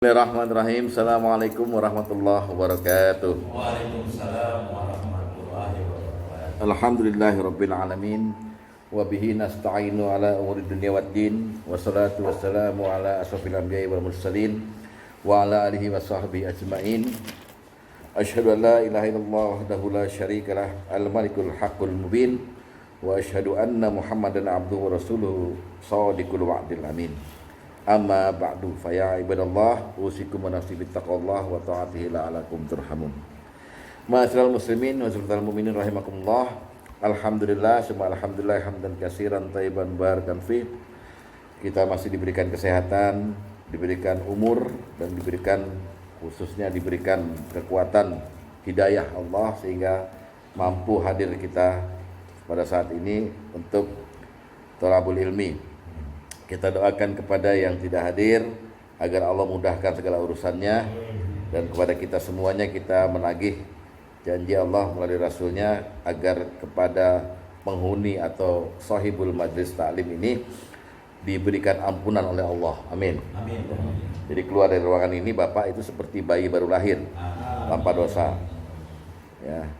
Bismillahirrahmanirrahim. Assalamualaikum warahmatullahi wabarakatuh. Waalaikumsalam warahmatullahi wabarakatuh. Alhamdulillahirabbil alamin wa bihi nasta'inu ala umuri dunya waddin wassalatu wassalamu ala asrofil anbiya'i wal mursalin wa ala alihi wa sahbihi ajma'in. Asyhadu an la ilaha illallah wahdahu la syarikalah al-malikul haqqul mubin wa asyhadu anna Muhammadan abduhu wa rasuluhu shadiqul wa'dil amin. Amma ba'du fa ya ibadallah usikum wa nafsi bittaqwallah wa ta'atihi la'alakum turhamun. Ma'asyiral muslimin wa ma'asyiral mu'minin rahimakumullah. Alhamdulillah, semua alhamdulillah hamdan katsiran thayyiban barakan fi. Kita masih diberikan kesehatan, diberikan umur dan khususnya diberikan kekuatan hidayah Allah sehingga mampu hadir kita pada saat ini untuk thalabul ilmi. Kita doakan kepada yang tidak hadir agar Allah mudahkan segala urusannya, dan kepada kita semuanya kita menagih janji Allah melalui Rasulnya agar kepada penghuni atau sahibul majlis ta'lim ini diberikan ampunan oleh Allah. Amin. Amin. Jadi keluar dari ruangan ini Bapak itu seperti bayi baru lahir tanpa dosa. Ya.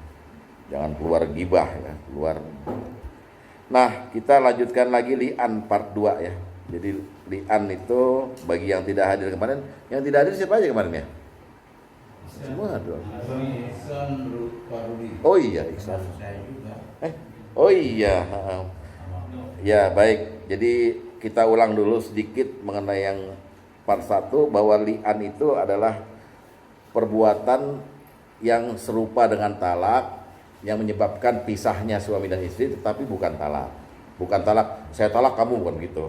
Jangan keluar gibah ya, keluar. Nah, kita lanjutkan lagi li'an part 2 ya. Jadi li'an itu bagi yang tidak hadir kemarin, yang tidak hadir siapa aja kemarin ya? Semua dong. Oh iya, Iksan. Oh iya. Ya baik. Jadi kita ulang dulu sedikit mengenai yang part 1 bahwa li'an itu adalah perbuatan yang serupa dengan talak yang menyebabkan pisahnya suami dan istri, tetapi bukan talak. Bukan talak, saya talak kamu, bukan gitu.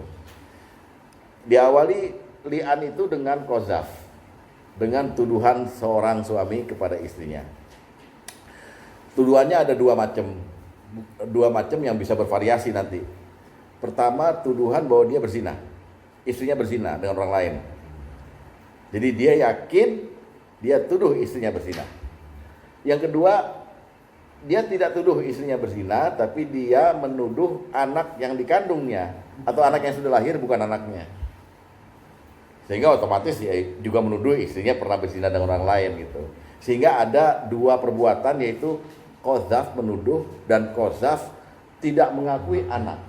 Diawali li'an itu dengan qazaf, dengan tuduhan seorang suami kepada istrinya. Tuduhannya ada dua macam yang bisa bervariasi nanti. Pertama, tuduhan bahwa dia berzina, istrinya berzina dengan orang lain. Jadi dia yakin, dia tuduh istrinya berzina. Yang kedua, dia tidak tuduh istrinya berzina, tapi dia menuduh anak yang dikandungnya atau anak yang sudah lahir bukan anaknya. Sehingga otomatis ya juga menuduh istrinya pernah berzina dengan orang lain gitu. Sehingga ada dua perbuatan, yaitu qazaf menuduh dan qazaf tidak mengakui anak.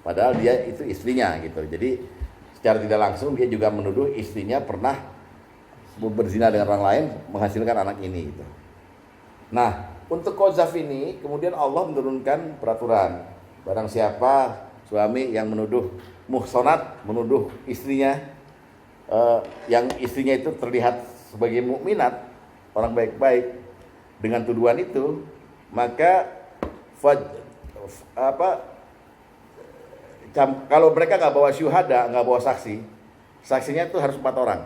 Padahal dia itu istrinya gitu. Jadi secara tidak langsung dia juga menuduh istrinya pernah berzina dengan orang lain menghasilkan anak ini gitu. Nah, untuk qazaf ini kemudian Allah menurunkan peraturan. Barang siapa suami yang menuduh muhsanat, menuduh istrinya yang istrinya itu terlihat sebagai mukminat, orang baik-baik, dengan tuduhan itu, maka kalau mereka nggak bawa syuhada, nggak bawa saksi, saksinya itu harus 4 orang.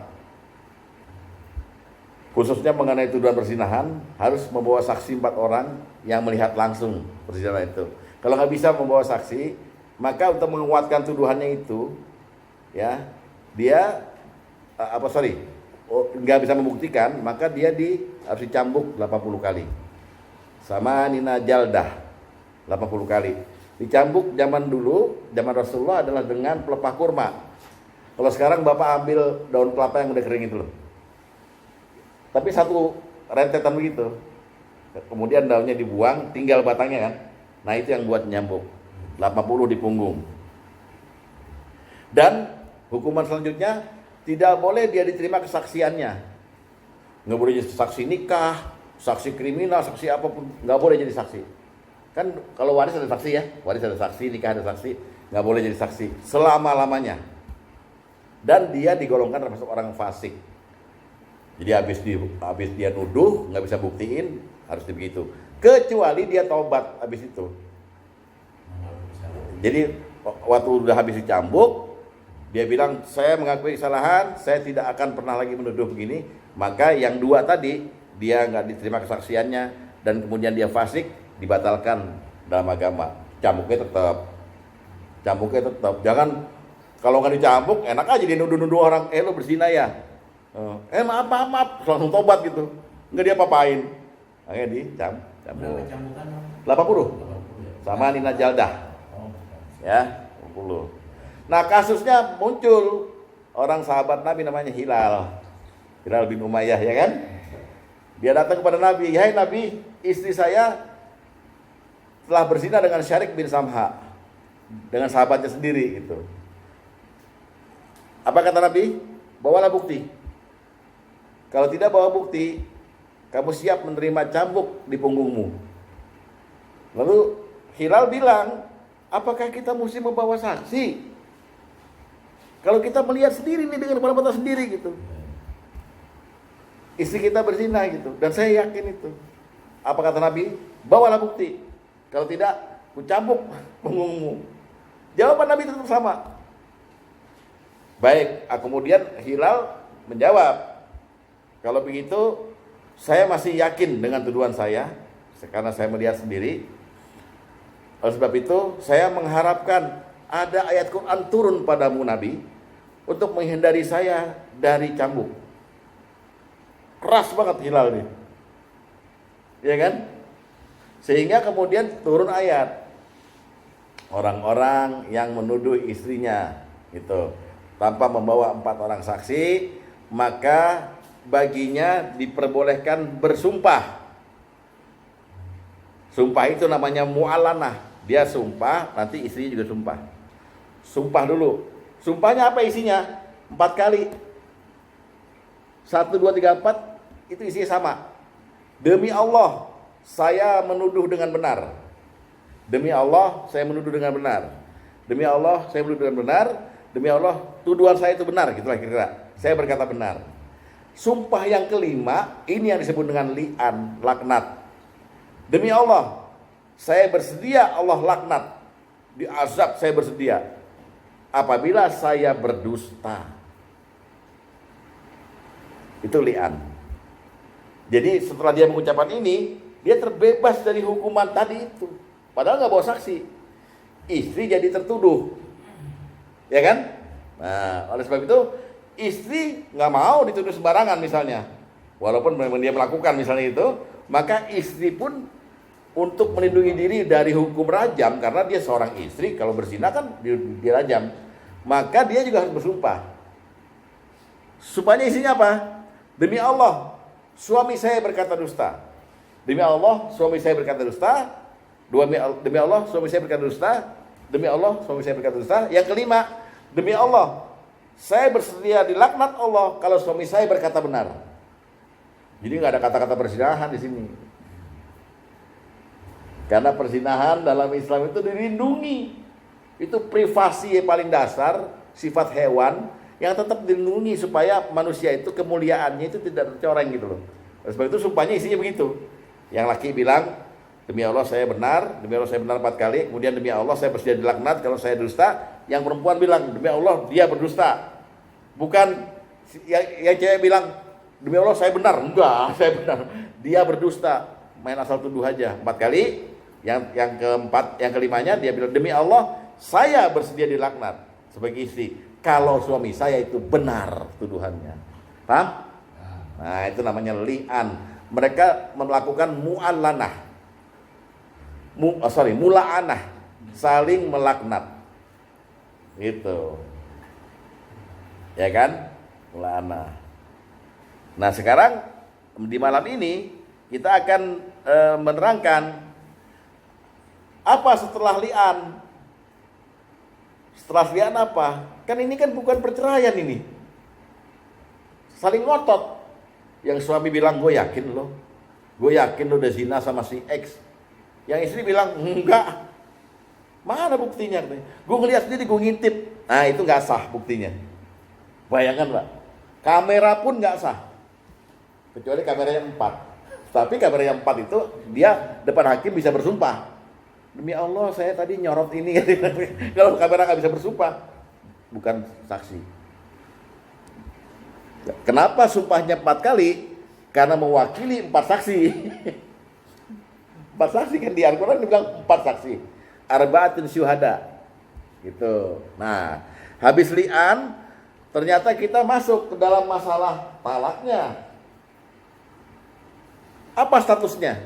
Khususnya mengenai tuduhan perzinahan, harus membawa saksi 4 orang yang melihat langsung perzinahan itu. Kalau nggak bisa membawa saksi, maka untuk menguatkan tuduhannya itu, ya dia nggak bisa membuktikan, maka dia harus dicambuk 80 kali. Sama Nina Jaldah 80 kali. Dicambuk zaman dulu, zaman Rasulullah adalah dengan pelepah kurma. Kalau sekarang Bapak ambil daun kelapa yang udah kering itu loh. Tapi satu rentetan begitu. Kemudian daunnya dibuang, tinggal batangnya kan. Nah, itu yang buat nyambuk. 80 di punggung. Dan hukuman selanjutnya, tidak boleh dia diterima kesaksiannya. Nggak boleh jadi saksi nikah, saksi kriminal, saksi apapun, nggak boleh jadi saksi. Kan kalau waris ada saksi ya, waris ada saksi, nikah ada saksi, nggak boleh jadi saksi selama-lamanya. Dan dia digolongkan termasuk orang fasik. Jadi habis dia nuduh, nggak bisa buktiin, harus begitu. Kecuali dia taubat habis itu. Jadi waktu udah habis dicambuk, dia bilang, saya mengakui kesalahan, saya tidak akan pernah lagi menuduh begini. Maka yang 2 tadi, dia nggak diterima kesaksiannya dan kemudian dia fasik, dibatalkan dalam agama. Cambuknya tetap. Jangan kalau nggak dicambuk, enak aja dia nuduh-nuduh orang, lo berzina ya. Maaf, langsung tobat gitu. Nggak dia apain. Akhirnya dicambuk. 80. Sama Nina Jaldah. Ya, 80. Nah, kasusnya muncul orang sahabat Nabi namanya Hilal bin Umayyah, ya kan? Dia datang kepada Nabi, "Hai Nabi, istri saya telah berzina dengan Syarik bin Samha, dengan sahabatnya sendiri gitu." Apa kata Nabi? "Bawalah bukti. Kalau tidak bawa bukti, kamu siap menerima cambuk di punggungmu." Lalu Hilal bilang, "Apakah kita mesti membawa saksi? Kalau kita melihat sendiri nih dengan mata sendiri gitu, istri kita berzina gitu, dan saya yakin itu." Apa kata Nabi? "Bawalah bukti. Kalau tidak, ku cambuk punggungmu." Jawaban Nabi tetap sama. Baik, kemudian Hilal menjawab, "Kalau begitu, saya masih yakin dengan tuduhan saya, karena saya melihat sendiri. Oleh sebab itu, saya mengharapkan ada ayat Quran turun padamu Nabi, untuk menghindari saya dari cambuk." Keras banget Hilal nih, ya kan? Sehingga kemudian turun ayat, orang-orang yang menuduh istrinya gitu tanpa membawa 4 orang saksi, maka baginya diperbolehkan bersumpah. Sumpah itu namanya mu'alanah. Dia sumpah, nanti istrinya juga sumpah. Sumpah dulu. Sumpahnya apa isinya? 4 kali. 1, 2, 3, 4 itu isinya sama. "Demi Allah, saya menuduh dengan benar. Demi Allah, saya menuduh dengan benar. Demi Allah, saya menuduh dengan benar. Demi Allah, tuduhan saya itu benar." Gitulah kira-kira. Saya berkata benar. Sumpah yang kelima, ini yang disebut dengan li'an, laknat. "Demi Allah, saya bersedia Allah laknat. Diazab saya bersedia apabila saya berdusta." Itu li'an. Jadi setelah dia mengucapkan ini, dia terbebas dari hukuman tadi itu. Padahal nggak bawa saksi. Istri jadi tertuduh, ya kan? Nah, oleh sebab itu istri nggak mau dituduh sembarangan misalnya, walaupun memang dia melakukan misalnya itu, maka istri pun untuk melindungi diri dari hukum rajam, karena dia seorang istri, kalau berzina kan dirajam, maka dia juga harus bersumpah. Sumpahnya isinya apa? "Demi Allah, suami saya berkata dusta. Demi Allah, suami saya berkata dusta. Demi Allah, suami saya berkata dusta. Demi Allah, suami saya berkata dusta." Yang kelima, "Demi Allah, saya bersedia dilaknat Allah kalau suami saya berkata benar." Jadi nggak ada kata-kata perzinahan di sini. Karena perzinahan dalam Islam itu dilindungi. Itu privasi yang paling dasar, sifat hewan yang tetap dilindungi supaya manusia itu kemuliaannya itu tidak tercoreng gitu loh. Sebab itu sumpahnya isinya begitu. Yang laki bilang, "Demi Allah saya benar, demi Allah saya benar 4 kali. Kemudian demi Allah saya bersedia dilaknat kalau saya dusta." Yang perempuan bilang, "Demi Allah dia berdusta." Bukan yang cewek bilang, "Demi Allah saya benar." Enggak, saya benar. Dia berdusta. Main asal tuduh aja 4 kali. Yang keempat, yang kelimanya dia bilang, "Demi Allah saya bersedia dilaknat sebagai istri kalau suami saya itu benar tuduhannya." Paham? Nah, itu namanya li'an. Mereka melakukan mu'alanah. Mula'anah, saling melaknat. Gitu. Ya kan? Mula'anah. Nah, sekarang di malam ini kita akan menerangkan apa setelah li'an. Setelah li'an apa? Kan ini kan bukan perceraian ini. Saling ngotot. Yang suami bilang, "Gue yakin lo udah zina sama si X." Yang istri bilang, "Enggak." "Mana buktinya?" "Gue ngeliat sendiri, gue ngintip." Nah, itu gak sah buktinya. Bayangkan Pak, kamera pun gak sah, kecuali kameranya 4. Tapi kameranya 4 itu dia depan hakim bisa bersumpah, "Demi Allah saya tadi nyorot ini." Kalau kamera gak bisa bersumpah, bukan saksi. Kenapa sumpahnya 4 kali? Karena mewakili 4 saksi. 4 saksi kan di Al-Quran dibilang 4 saksi. Arba'atun syuhada. Gitu. Nah, habis li'an, ternyata kita masuk ke dalam masalah talaknya. Apa statusnya?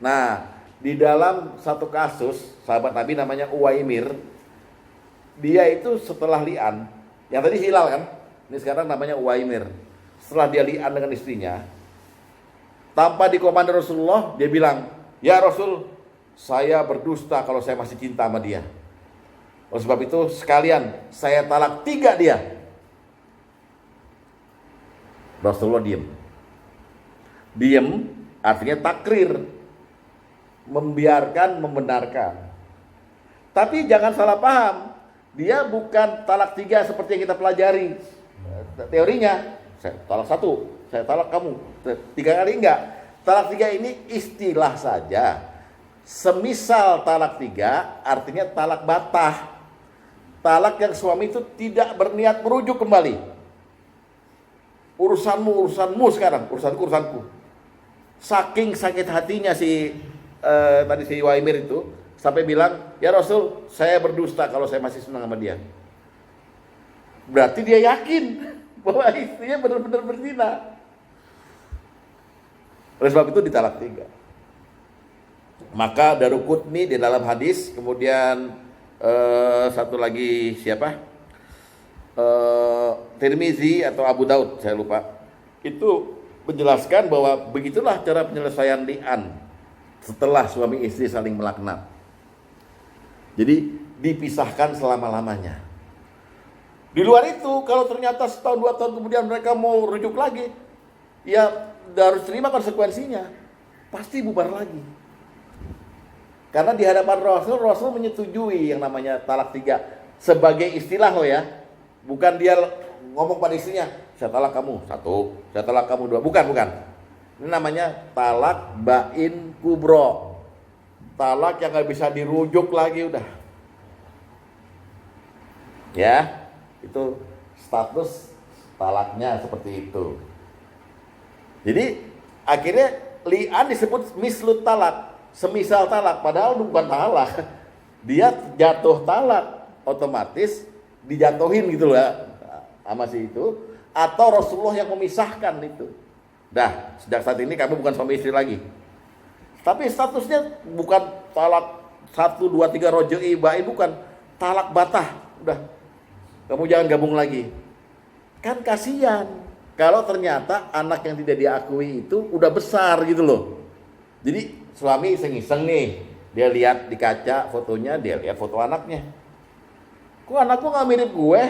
Nah, di dalam satu kasus, sahabat Nabi namanya Uwaimir, dia itu setelah li'an, yang tadi Hilal kan? Ini sekarang namanya Uwaimir. Setelah dia li'an dengan istrinya, tanpa dikomando Rasulullah, dia bilang, "Ya Rasul, saya berdusta kalau saya masih cinta sama dia. Oleh sebab itu sekalian saya talak 3 dia." Rasulullah diem. Diem artinya takrir, membiarkan, membenarkan. Tapi jangan salah paham, dia bukan talak 3 seperti yang kita pelajari teorinya. Saya talak 1, saya talak kamu 3 kali, enggak. Talak 3 ini istilah saja. Semisal talak 3 artinya talak batah. Talak yang suami itu tidak berniat merujuk kembali. Urusanmu sekarang, urusanku. Saking sakit hatinya si Uwaimir itu sampai bilang, "Ya Rasul, saya berdusta kalau saya masih senang sama dia." Berarti dia yakin bahwa istrinya benar-benar berzina. Oleh sebab itu ditalak 3. Maka Daruqutni di dalam hadis, kemudian satu lagi siapa? Tirmizi atau Abu Daud, saya lupa. Itu menjelaskan bahwa begitulah cara penyelesaian li'an setelah suami istri saling melaknat. Jadi dipisahkan selama-lamanya. Di luar itu, kalau ternyata setahun 2 tahun kemudian mereka mau rujuk lagi, ya harus terima konsekuensinya. Pasti bubar lagi. Karena di hadapan Rasul menyetujui yang namanya talak 3 sebagai istilah loh ya. Bukan dia ngomong pada istrinya, "Saya talak kamu 1, saya talak kamu 2." Bukan. Ini namanya talak bain kubro. Talak yang gak bisa dirujuk lagi udah. Ya, itu status talaknya seperti itu. Jadi akhirnya li'an disebut mislut talak, semisal talak, padahal bukan talak. Dia jatuh talak, otomatis dijatuhin gitu loh sama si itu, atau Rasulullah yang memisahkan itu. Dah, sejak saat ini kamu bukan suami istri lagi. Tapi statusnya bukan talak 1, 2, 3 rojoi bain, bukan. Talak batah, udah. Kamu jangan gabung lagi. Kan kasihan kalau ternyata anak yang tidak diakui itu udah besar gitu loh. Jadi suami iseng-iseng nih, dia lihat di kaca fotonya, dia lihat foto anaknya. Kok anakku gak mirip gue?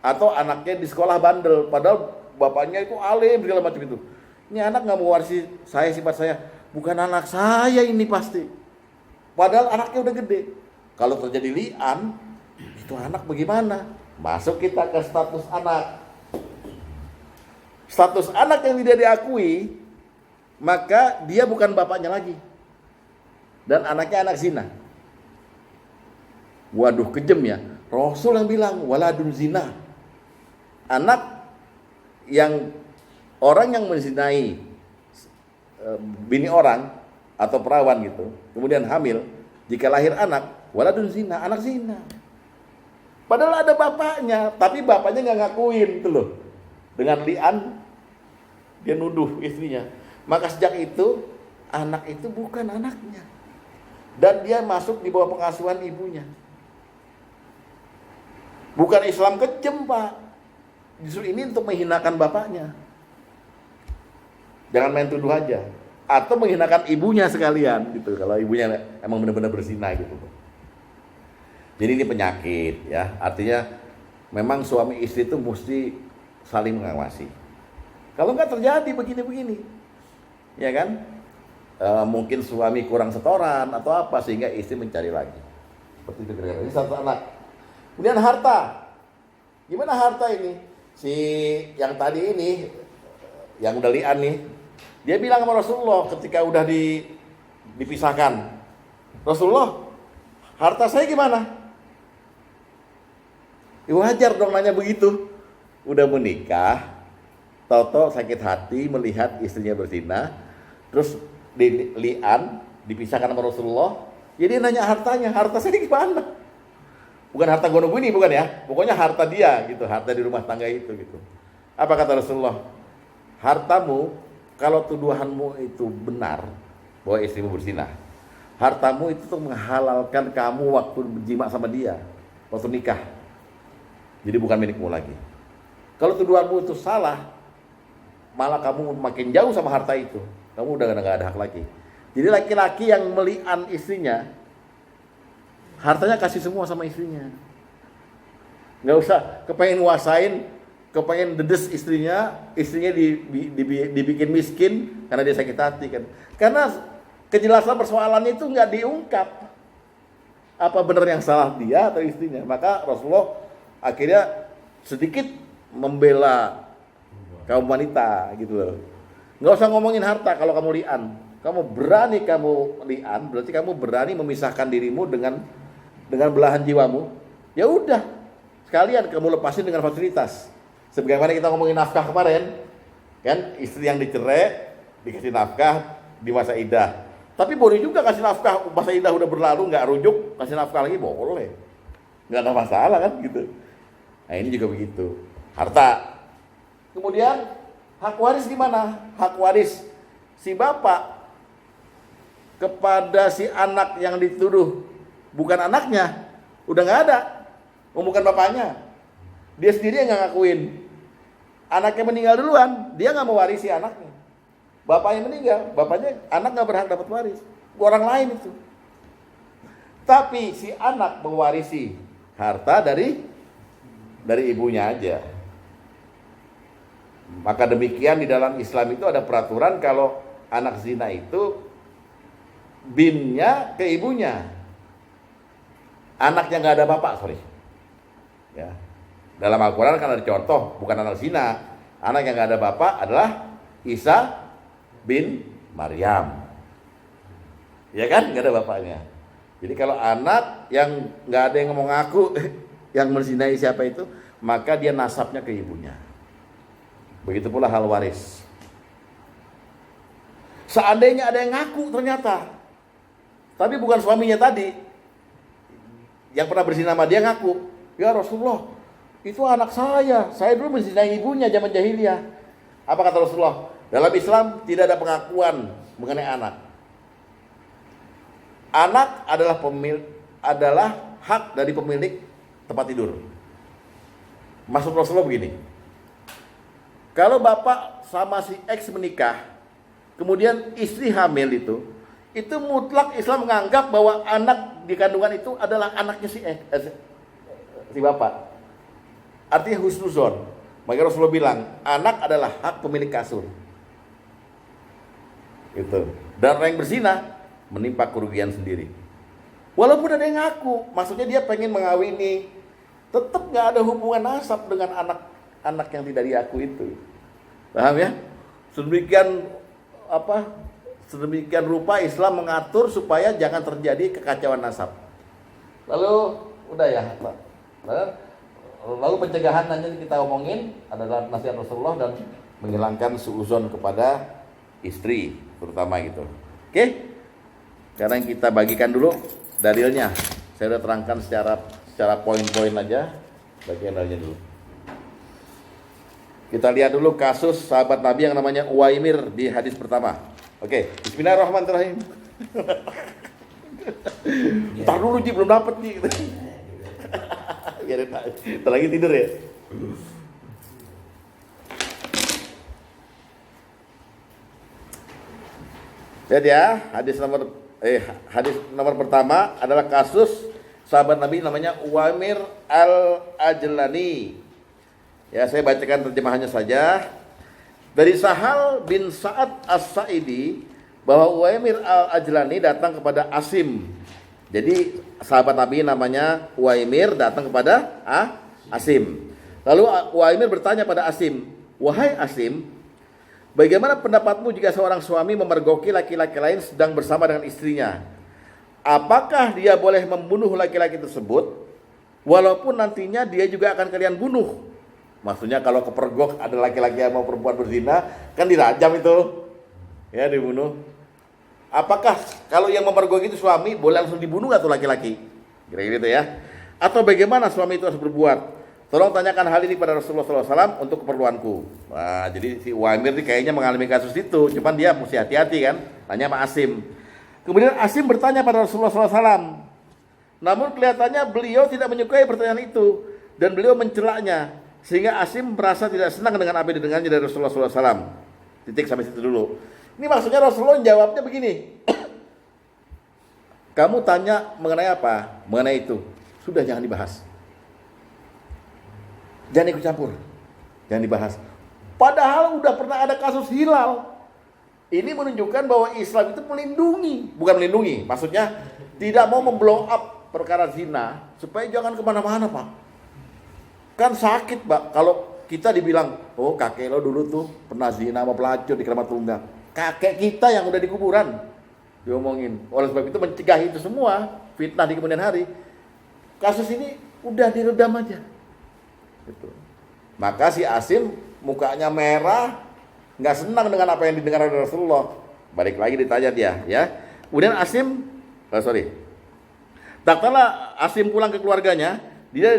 Atau anaknya di sekolah bandel, padahal bapaknya itu alim segala macam itu. Ini anak gak mau warisi saya, sifat saya. Bukan anak saya ini pasti. Padahal anaknya udah gede. Kalau terjadi li'an, itu anak bagaimana? Masuk kita ke status anak. Status anak yang tidak diakui, maka dia bukan bapaknya lagi. Dan anaknya anak zina. Waduh, kejam ya. Rasul yang bilang waladun zina. Anak yang orang yang menzinai bini orang atau perawan gitu, kemudian hamil, jika lahir anak, waladun zina, anak zina. Padahal ada bapaknya, tapi bapaknya nggak ngakuin itu loh. Dengan li'an dia nuduh istrinya. Maka sejak itu anak itu bukan anaknya, dan dia masuk di bawah pengasuhan ibunya. Bukan Islam kejam, Pak. Justru ini untuk menghinakan bapaknya. Jangan main tuduh aja. Atau menghinakan ibunya sekalian gitu. Kalau ibunya emang benar-benar berzina gitu. Jadi ini penyakit ya. Artinya memang suami istri itu mesti saling mengawasi. Kalau nggak terjadi begini-begini, ya kan? Mungkin suami kurang setoran atau apa sehingga istri mencari lagi. Seperti itu kira-kira. Ini satu anak. Kemudian harta. Gimana harta ini? Si yang tadi ini, yang udah li'an nih, dia bilang sama Rasulullah ketika udah dipisahkan, "Rasulullah, harta saya gimana?" Ya wajar dong nanya begitu. Udah menikah, tahu-tahu sakit hati melihat istrinya berzina, terus li'an, dipisahkan sama Rasulullah. Jadi nanya hartanya, harta saya gimana? Bukan harta gono-guni, bukan ya. Pokoknya harta dia gitu, harta di rumah tangga itu gitu. Apa kata Rasulullah? Hartamu, kalau tuduhanmu itu benar bahwa istrimu berzina, hartamu itu tuh menghalalkan kamu waktu berjima sama dia, waktu nikah. Jadi bukan milikmu lagi. Kalau tuduhanmu itu salah, malah kamu makin jauh sama harta itu. Kamu udah nggak ada hak lagi. Jadi laki-laki yang melian istrinya, hartanya kasih semua sama istrinya. Nggak usah kepengen nguasain, kepengen dedes istrinya dibikin miskin karena dia sakit hati kan. Karena kejelasan persoalannya itu nggak diungkap. Apa benar yang salah dia atau istrinya? Maka Rasulullah akhirnya sedikit membela kaum wanita gitu loh. Nggak usah ngomongin harta kalau kamu lian. Kamu berani lian, berarti kamu berani memisahkan dirimu dengan belahan jiwamu. Ya udah, sekalian kamu lepasin dengan fasilitas. Sebagaimana kita ngomongin nafkah kemarin, kan istri yang dicerai dikasih nafkah di masa iddah. Tapi boleh juga kasih nafkah masa iddah udah berlalu nggak rujuk, kasih nafkah lagi boleh. Nggak ada masalah kan gitu. Nah ini juga begitu. Harta. Kemudian hak waris gimana? Hak waris si bapak kepada si anak yang dituduh bukan anaknya, udah nggak ada, bukan bapaknya, dia sendiri yang nggak ngakuin. Anaknya meninggal duluan, dia nggak mewarisi anaknya. Bapaknya meninggal, bapaknya anak nggak berhak dapat waris, orang lain itu. Tapi si anak mewarisi harta dari ibunya aja. Maka demikian di dalam Islam itu ada peraturan kalau anak zina itu binnya ke ibunya. Anaknya nggak ada bapak, ya. Dalam Al-Quran kan ada contoh, bukan anak zina. Anak yang nggak ada bapak adalah Isa bin Maryam, ya kan, nggak ada bapaknya. Jadi kalau anak yang nggak ada yang mau ngaku yang menzinai siapa itu, maka dia nasabnya ke ibunya. Begitu pula hal waris. Seandainya ada yang ngaku ternyata, tapi bukan suaminya tadi, yang pernah berzina sama dia ngaku, ya Rasulullah, itu anak saya dulu menzinai ibunya zaman jahiliyah. Apa kata Rasulullah? Dalam Islam tidak ada pengakuan mengenai anak. Anak adalah hak dari pemilik tempat tidur. Maksud Rasulullah begini, kalau bapak sama si X menikah, kemudian istri hamil itu mutlak Islam menganggap bahwa anak di kandungan itu adalah anaknya si bapak. Artinya husnuzon. Maka Rasulullah bilang, anak adalah hak pemilik kasur. Gitu. Dan orang yang berzina menimpa kerugian sendiri. Walaupun ada yang ngaku, maksudnya dia pengen mengawini, tetap nggak ada hubungan nasab dengan anak yang tidak diaku itu. Paham ya? Sedemikian rupa Islam mengatur supaya jangan terjadi kekacauan nasab. Lalu udah ya, lalu pencegahan nanti kita omongin adalah nasihat Rasulullah dan menghilangkan suuzon kepada istri terutama gitu. Oke? Sekarang kita bagikan dulu dalilnya. Saya sudah terangkan secara poin-poin aja. Bagian dalilnya dulu. Kita lihat dulu kasus sahabat Nabi yang namanya Uwaimir di hadis pertama. Oke, bismillahirrahmanirrahim. Entar dulu Ji, belum dapet Ji. Biarin aja. Entar lagi tidur ya. Lihat ya, hadis nomor pertama adalah kasus sahabat Nabi namanya Uwaimir al-Ajlani. Ya, saya bacakan terjemahannya saja. Dari Sahal bin Sa'ad As-Sa'idi bahwa Uwaimir al-Ajlani datang kepada Asim. Jadi sahabat Nabi namanya Uwaimir datang kepada Asim. Lalu Uwaimir bertanya pada Asim, "Wahai Asim, bagaimana pendapatmu jika seorang suami memergoki laki-laki lain sedang bersama dengan istrinya? Apakah dia boleh membunuh laki-laki tersebut walaupun nantinya dia juga akan kalian bunuh?" Maksudnya kalau kepergok ada laki-laki yang mau perempuan berzina, kan dirajam itu. Ya, dibunuh. Apakah kalau yang memergoki itu suami, boleh langsung dibunuh atau laki-laki? Kira-kira gitu ya. Atau bagaimana suami itu harus berbuat? Tolong tanyakan hal ini pada Rasulullah SAW untuk keperluanku. Nah, jadi si Uwaimir ini kayaknya mengalami kasus itu. Cuman dia mesti hati-hati kan. Tanya sama Asim. Kemudian Asim bertanya pada Rasulullah SAW. Namun kelihatannya beliau tidak menyukai pertanyaan itu. Dan beliau mencelaknya. sehingga Asim merasa tidak senang dengan apa yang didengarnya dari Rasulullah SAW. Titik sampai situ dulu. Ini maksudnya Rasulullah jawabnya begini. Kamu tanya mengenai apa? Mengenai itu. Sudah, jangan dibahas. Jangan ikut campur. Jangan dibahas. Padahal udah pernah ada kasus hilal. Ini menunjukkan bahwa Islam itu bukan melindungi, maksudnya tidak mau memblow up perkara zina supaya jangan kemana-mana, Pak. Kan sakit, Pak, kalau kita dibilang, oh kakek lo dulu tuh pernah zina sama pelacur di Keramat Tunggal. Kakek kita yang udah di kuburan diomongin. Oleh sebab itu mencegah itu semua fitnah di kemudian hari. Kasus ini udah diredam aja. Gitu. Maka si Asim mukanya merah, nggak senang dengan apa yang didengar oleh Rasulullah. Balik lagi ditanya dia, ya. Kemudian Asim, tak kala Asim pulang ke keluarganya, dia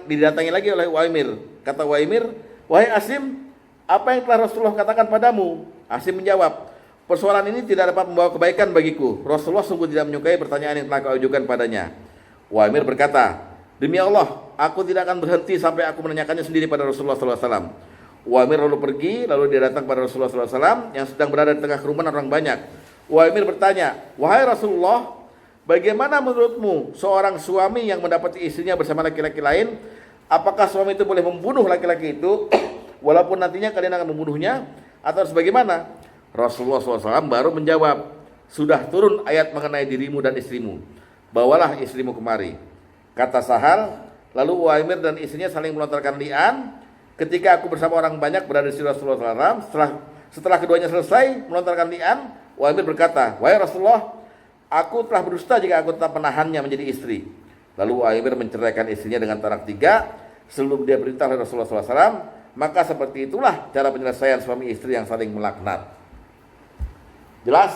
didatangi lagi oleh Uwaimir. Kata Uwaimir, wahai Asim, apa yang telah Rasulullah katakan padamu? Asim menjawab, persoalan ini tidak dapat membawa kebaikan bagiku. Rasulullah sungguh tidak menyukai pertanyaan yang telah kau ajukan padanya. Uwaimir berkata, demi Allah, aku tidak akan berhenti sampai aku menanyakannya sendiri pada Rasulullah SAW. Uwaimir lalu pergi, lalu dia datang pada Rasulullah SAW yang sedang berada di tengah kerumunan orang banyak. Uwaimir bertanya, wahai Rasulullah, bagaimana menurutmu seorang suami yang mendapati istrinya bersama laki-laki lain? Apakah suami itu boleh membunuh laki-laki itu walaupun nantinya kalian akan membunuhnya? Atau sebagaimana? Rasulullah SAW baru menjawab, sudah turun ayat mengenai dirimu dan istrimu. Bawalah istrimu kemari. Kata Sahal, lalu Uwaimir dan istrinya saling melontarkan li'an. Ketika aku bersama orang banyak berada di sisi Rasulullah SAW, setelah keduanya selesai melontarkan li'an, Uwaimir berkata, wahai Rasulullah, aku telah berdusta jika aku tetap menahannya menjadi istri. Lalu Uwaimir menceraikan istrinya dengan talak 3 sebelum dia perintah oleh Rasulullah SAW. Maka seperti itulah cara penyelesaian suami istri yang saling melaknat. Jelas?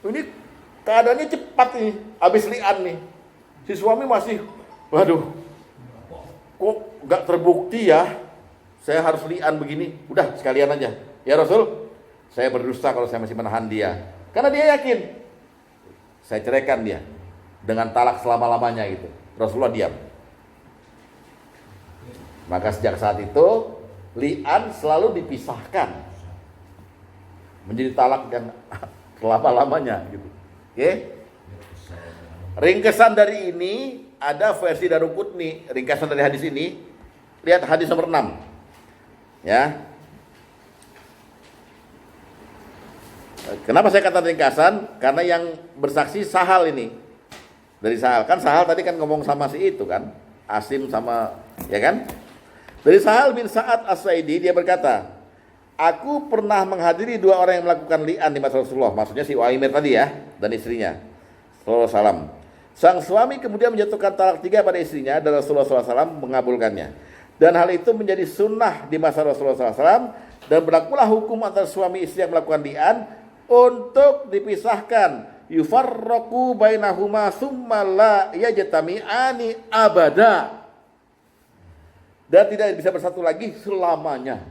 Ini keadaannya cepat nih, habis li'an nih. Si suami masih, waduh, kok gak terbukti ya, saya harus li'an begini. Udah sekalian aja, ya Rasul, saya berdusta kalau saya masih menahan dia. Karena dia yakin, saya ceraikan dia dengan talak selama-lamanya gitu. Rasulullah diam. Maka sejak saat itu li'an selalu dipisahkan menjadi talak yang selama-lamanya gitu. Oke? Ringkesan dari ini ada versi Daruqutni, ringkasan dari hadis ini. Lihat hadis nomor 6. Ya. Kenapa saya kata ringkasan? Karena yang bersaksi Sahal ini. Dari Sahal. Kan Sahal tadi kan ngomong sama si itu kan. Asim sama, ya kan? Dari Sahal bin Sa'ad As-Sa'idi dia berkata, aku pernah menghadiri 2 orang yang melakukan li'an di masa Rasulullah. Maksudnya si Uwaimir tadi ya, dan istrinya Rasulullah SAW. Sang suami kemudian menjatuhkan talak 3 pada istrinya dan Rasulullah SAW mengabulkannya. Dan hal itu menjadi sunnah di masa Rasulullah SAW. Dan berlakulah hukum antara suami istri yang melakukan li'an untuk dipisahkan. Yufarraqu bainahuma summa la yajtami'ani abada. Dan tidak bisa bersatu lagi selamanya.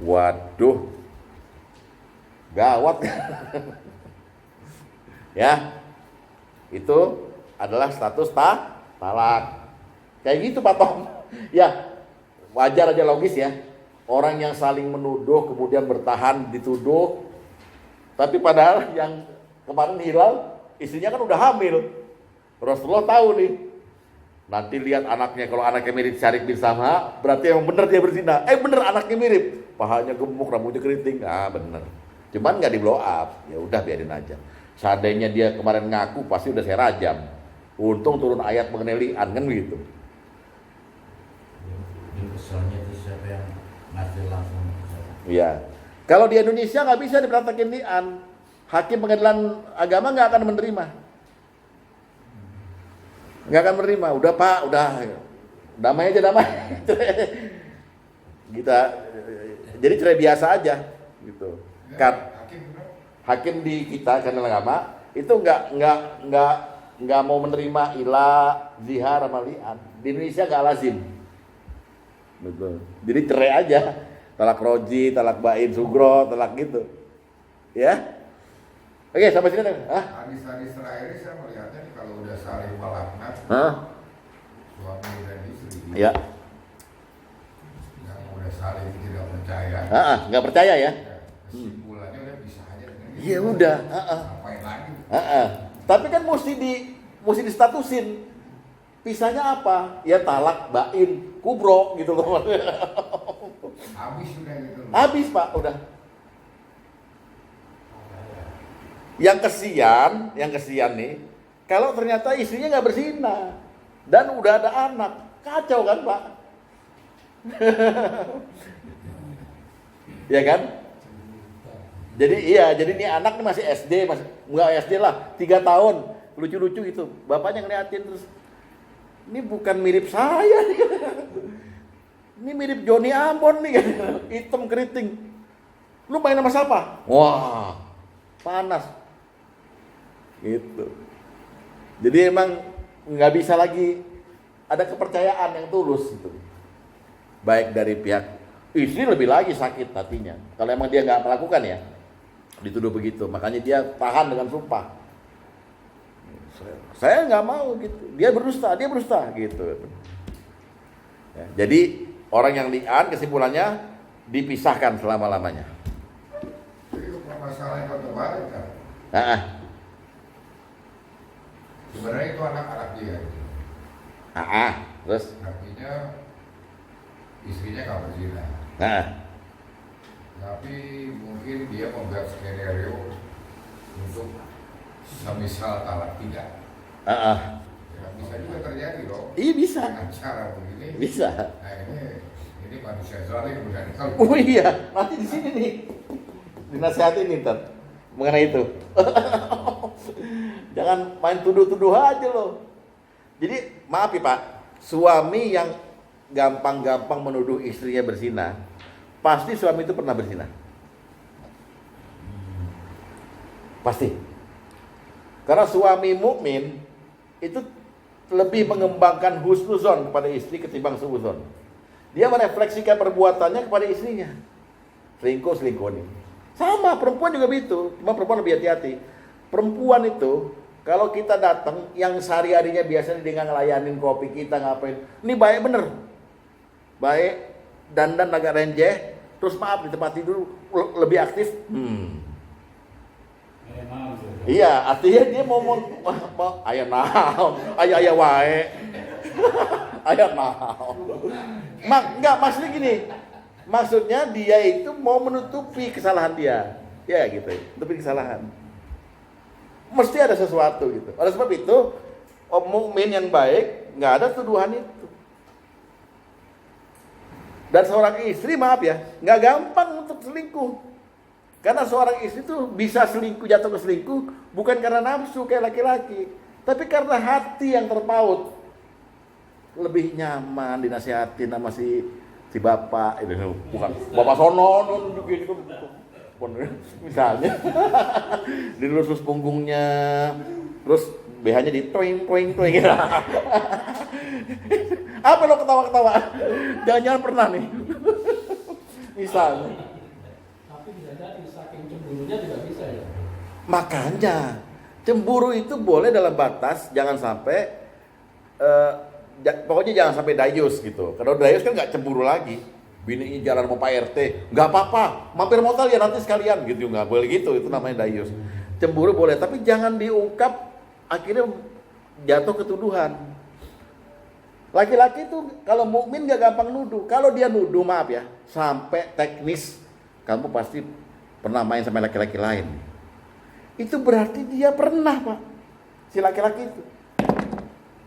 Waduh, gawat. Ya, itu adalah status talak. Kayak gitu Pak Tom. Ya, wajar aja, logis ya. Orang yang saling menuduh kemudian bertahan dituduh. Tapi padahal yang kemarin hilal, istrinya kan udah hamil. Rasulullah tahu nih. Nanti lihat anaknya, kalau anaknya mirip Syarik bin Samha, berarti emang bener dia berzina. Bener anaknya mirip, pahanya gemuk, rambutnya keriting. Bener. Cuman nggak di blow up. Ya udah biarin aja. Seandainya dia kemarin ngaku, pasti udah saya rajam. Untung turun ayat mengenai li'an kan begitu. Kesannya itu siapa yang ngasih langsung? Iya. Kalau di Indonesia nggak bisa dipraktekin li'an. Hakim pengadilan agama nggak akan menerima. Nggak akan menerima. Udah Pak, udah damai aja, damai. Kita jadi cerai biasa aja gitu. Hakim di kita kan agama itu nggak mau menerima ilah, zihar, sama li'an. Di Indonesia nggak lazim. Betul. Jadi cerai aja. Talak roji, talak bain, sugro, talak gitu. Ya. Oke, sampai sini. Hadis-hadis terakhir ini saya melihatnya nih, kalau udah saling melaknat, suami dan istri Ya. yang udah saling tidak percaya. Nggak percaya ya? Ya, kesimpulannya udah bisa aja dengan itu. Ya udah. Ngapain lagi? Tapi kan mesti distatusin. Pisahnya apa? Ya talak, bain, kubro gitu loh. Habis udah gitu. Habis Pak, udah. Yang kesian nih, kalau ternyata istrinya nggak berzina dan udah ada anak, kacau kan Pak? Ya kan? Jadi ini anak nih masih SD, nggak SD lah, 3 tahun, lucu-lucu gitu. Bapaknya ngeliatin terus, ini bukan mirip saya nih, ini mirip Joni Ambon nih, hitam keriting. Lu main sama siapa? Wah, panas, gitu. Jadi emang nggak bisa lagi ada kepercayaan yang tulus gitu. Baik dari pihak istri lebih lagi sakit hatinya. Kalau emang dia nggak melakukan ya, dituduh begitu. Makanya dia tahan dengan sumpah. Saya nggak mau gitu. Dia berdusta gitu. Ya, jadi orang yang li'an kesimpulannya dipisahkan selama-lamanya. Jadi masalahnya kalau terbalik kan. Sebenarnya itu anak-anak dia. Terus? Artinya istrinya nggak berzina. Tapi mungkin dia membuat skenario untuk semisal talak tidak. Ya, bisa juga terjadi loh. Iya bisa. Dengan cara begini. Bisa. Nah ini manusia zalim bukan kalau. Oh iya, nanti di sini nih dinasihatin nih ntar mengenai itu. Jangan main tuduh-tuduh aja loh. Jadi maaf ya Pak, suami yang gampang-gampang menuduh istrinya berzina, pasti suami itu pernah berzina. Pasti. Karena suami mukmin itu lebih mengembangkan husnuzon kepada istri ketimbang suudzon. Dia merefleksikan perbuatannya kepada istrinya. Selingkuh nih. Sama, perempuan juga begitu, cuma perempuan lebih hati-hati. Perempuan itu kalau kita datang yang sehari-harinya biasanya dia ngelayanin kopi kita ngapain, ini baik bener, baik dandan agak renjeh, terus maaf di tempat tidur lebih aktif. Iya, artinya dia mau ayah naon, ayah wae, ayah naon. Enggak, maksudnya gini, maksudnya dia itu mau menutupi kesalahan dia, ya gitu, menutupi kesalahan. Mesti ada sesuatu gitu. Oleh sebab itu, mukmin yang baik nggak ada tuduhan itu. Dan seorang istri, maaf ya, nggak gampang untuk selingkuh. Karena seorang istri itu bisa selingkuh, jatuh ke selingkuh bukan karena nafsu kayak laki-laki, tapi karena hati yang terpaut. Lebih nyaman dinasihatin sama si bapak, itu bukan bapak sono gitu. Misalnya dilurus punggungnya, terus BH-nya di toing. Apa lo ketawa-ketawa? Jangan-jangan pernah nih. Misalnya. Tapi bisa jadi saking cemburunya juga bisa ya. Makanya cemburu itu boleh dalam batas, jangan sampai pokoknya jangan sampai dayus gitu. Kalau dayus kan nggak cemburu lagi. Bininya jalan sama Pak RT, nggak apa-apa, mampir motel ya nanti sekalian gitu, nggak boleh gitu, itu namanya dayus. Cemburu boleh, tapi jangan diungkap akhirnya jatuh ketuduhan. Laki-laki itu kalau mukmin nggak gampang nuduh, kalau dia nuduh maaf ya, sampai teknis, kamu pasti pernah main sama laki-laki lain. Itu berarti dia pernah Pak, si laki-laki itu.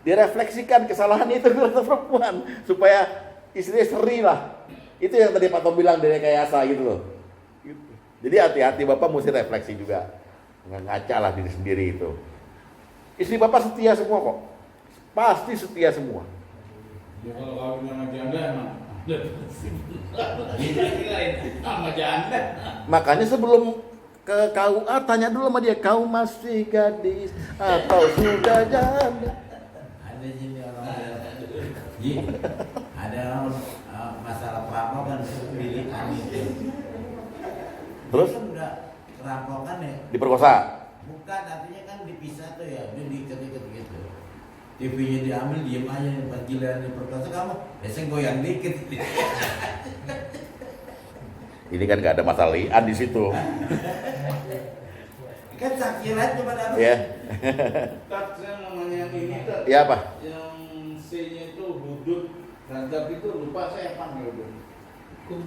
Dia refleksikan kesalahan itu ke perempuan supaya istrinya seri lah. Itu yang tadi Pak Tom bilang dari rekayasa gitu loh. Jadi hati-hati Bapak mesti refleksi juga. Ngaca lah diri sendiri itu. Istri Bapak setia semua kok. Pasti setia semua. Ya kalau kawin sama janda emang sama janda. Makanya sebelum ke KUA tanya dulu sama dia, kau masih gadis atau sudah janda? Ada sini orang ada orang masalah perampokan pemilikan itu. Terus? Kan udah perampokan ya. Diperkosa? Bukan, artinya kan dipisah tuh ya, udah diikat-ikat gitu. TV-nya diambil, diem aja, pas giliran diperkosa kamu, biasanya goyang dikit. Ini kan nggak ada masalah lian di situ. Kan saksi aja pada apa? Ya. Tak, saya mau nanya yang ini tak. Ya apa? Yang C-nya itu hudud terhadap itu lupa saya apa nih hudud.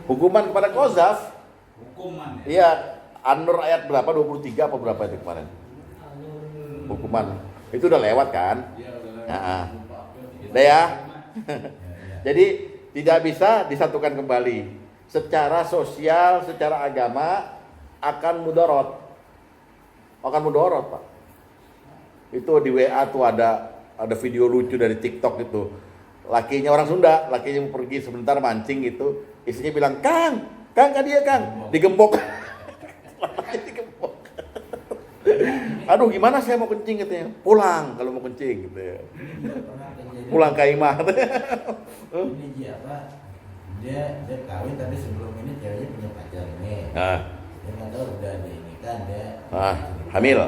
Hukuman kepada qazaf. Hukuman ya. Iya, An-Nur ayat berapa? 23 apa berapa itu kemarin? Hukuman. Itu udah lewat kan? Iya udah. Nah, Lupa. udah ya. Jadi tidak bisa disatukan kembali. Secara sosial, secara agama akan mudarat. Akan mudarat, Pak. Itu di WA tuh ada video lucu dari TikTok itu. Lakinya orang Sunda, lakinya mau pergi sebentar mancing gitu. Istrinya bilang, "Kang kan dia, Kang." Digembok. Digembok. Aduh, gimana saya mau kencing katanya. Pulang kalau mau kencing gitu ya. Pulang ke imah. Ini dia apa? Dia kawin tapi sebelum ini ceweknya punya pacar nih. Nah, Dia nggak tahu udah dinikah dia. hamil.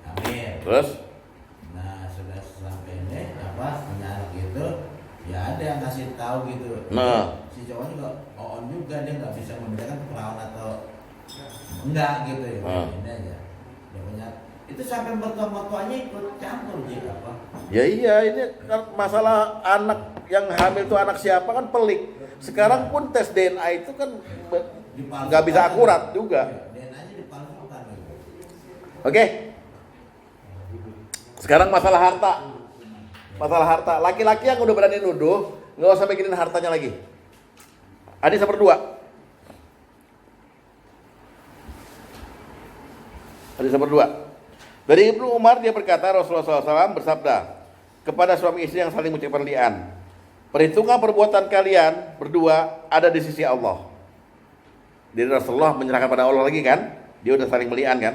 Hamil. Terus Nah sudah sampai ini apa punya anak gitu, ya ada yang kasih tahu gitu. Nah. Si cowok juga on juga, dia nggak bisa membedakan perawan atau enggak gitu ya. Ini aja. Dia punya itu sampai mertua-mertuanya ikut campur gitu apa? ya iya, ini kan masalah anak yang hamil itu anak siapa kan pelik. Sekarang pun tes DNA itu kan nggak bisa akurat juga. DNA-nya dipalsukan gitu. Oke. Sekarang masalah harta. Masalah harta. Laki-laki yang udah berani nuduh, nggak usah mikirin hartanya lagi. Hadis nomor 2. Hadis nomor 2. Dari Ibnu Umar dia berkata Rasulullah SAW bersabda kepada suami istri yang saling mengucapkan li'an, perhitungan perbuatan kalian berdua ada di sisi Allah. Jadi Rasulullah menyerahkan pada Allah lagi kan? Dia udah saling meli'an kan?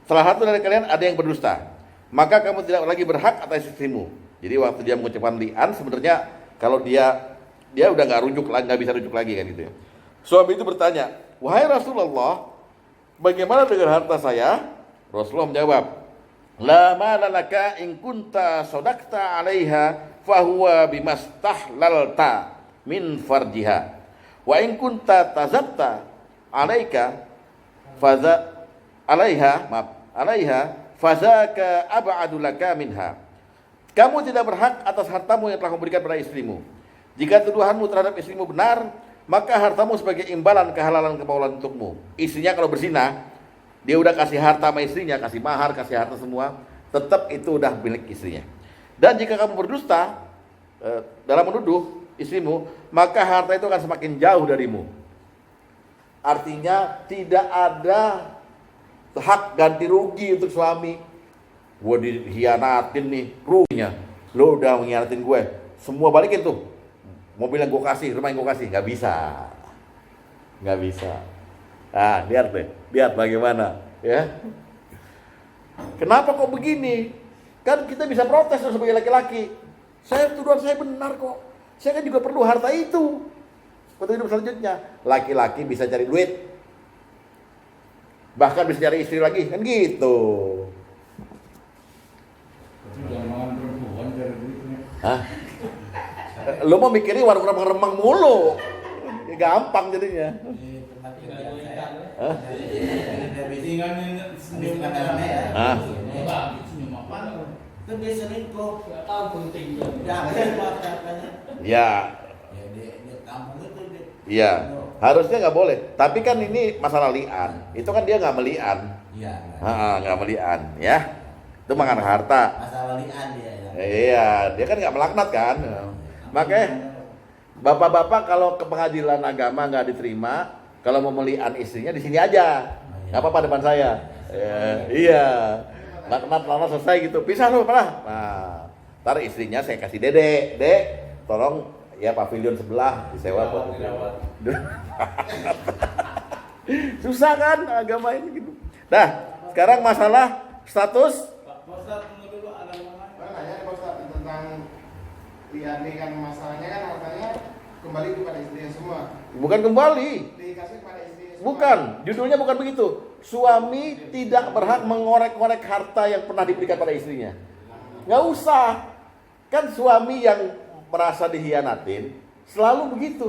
Salah satu dari kalian ada yang berdusta, maka kamu tidak lagi berhak atas istrimu. Jadi waktu dia mengucapkan li'an sebenarnya kalau dia udah nggak bisa rujuk lagi kan gitu ya. Suami itu bertanya, wahai Rasulullah, bagaimana dengan harta saya? Rasulullah menjawab, la mala laka in kunta sadaqta 'alaiha fa huwa bimastahlalta min farjiha wa in kunta tazabta 'alaika faza 'alaiha fazaka ab'adu laka minha. Kamu tidak berhak atas hartamu yang telah memberikan pada istrimu. Jika tuduhanmu terhadap istrimu benar, maka hartamu sebagai imbalan kehalalan kemaulan untukmu. Istrinya kalau berzina, dia udah kasih harta sama istrinya, kasih mahar, kasih harta semua, tetap itu udah milik istrinya. Dan jika kamu berdusta dalam menuduh istrimu, maka harta itu akan semakin jauh darimu. Artinya tidak ada hak ganti rugi untuk suami. Gue dihianatin nih, ruginya. Lo udah mengkhianatin gue, semua balikin tuh. Mobil yang gue kasih, rumah yang gue kasih, nggak bisa. Nggak bisa. Nah, lihat deh, lihat bagaimana, ya. Kenapa kok begini? Kan kita bisa protes sebagai laki-laki. Tuduhan saya benar kok. Saya kan juga perlu harta itu. Untuk hidup selanjutnya, laki-laki bisa cari duit. Bahkan bisa cari istri lagi, kan gitu. Jangan perempuan cari duitnya. Hah? Lo mau mikirin warung remang-remang mulu. Ya, gampang jadinya. Di tempat kerja saya. Hah? Tinggalin senyum Rame ya. Hah? Bagus senyum apa? Kan dia selingkuh. Nggak tahu pentingnya. Ya, katanya. Ya, Ya di kampung itu dia. iya. Harusnya nggak boleh. Tapi kan ini masalah li'an. Itu kan dia nggak meli'an. Iya. Nggak meli'an, ya. Itu makan harta. Masalah lian dia ya. Iya, dia kan nggak melaknat kan. Makanya bapak-bapak kalau ke pengadilan agama nggak diterima, kalau mau meli'an istrinya di sini aja. Nggak apa-apa depan saya. Iya. Laknat selesai gitu. Pisah lu malah. Nah, ntar istrinya saya kasih Dek, tolong ya pavilion sebelah disewa kok. Susah kan agama ini gitu. Nah, sekarang masalah status. Pak Ustaz, tunggu dulu ada omongan. Saya nanya Pak Ustaz tentang ini kan masalahnya kan hartanya kembali kepada istrinya semua. Bukan kembali. Dikasih kepada istrinya semua. Bukan, judulnya bukan begitu. Suami tidak berhak mengorek-ngorek harta yang pernah diberikan pada istrinya. Nggak usah. Kan suami yang merasa dihianatin selalu begitu.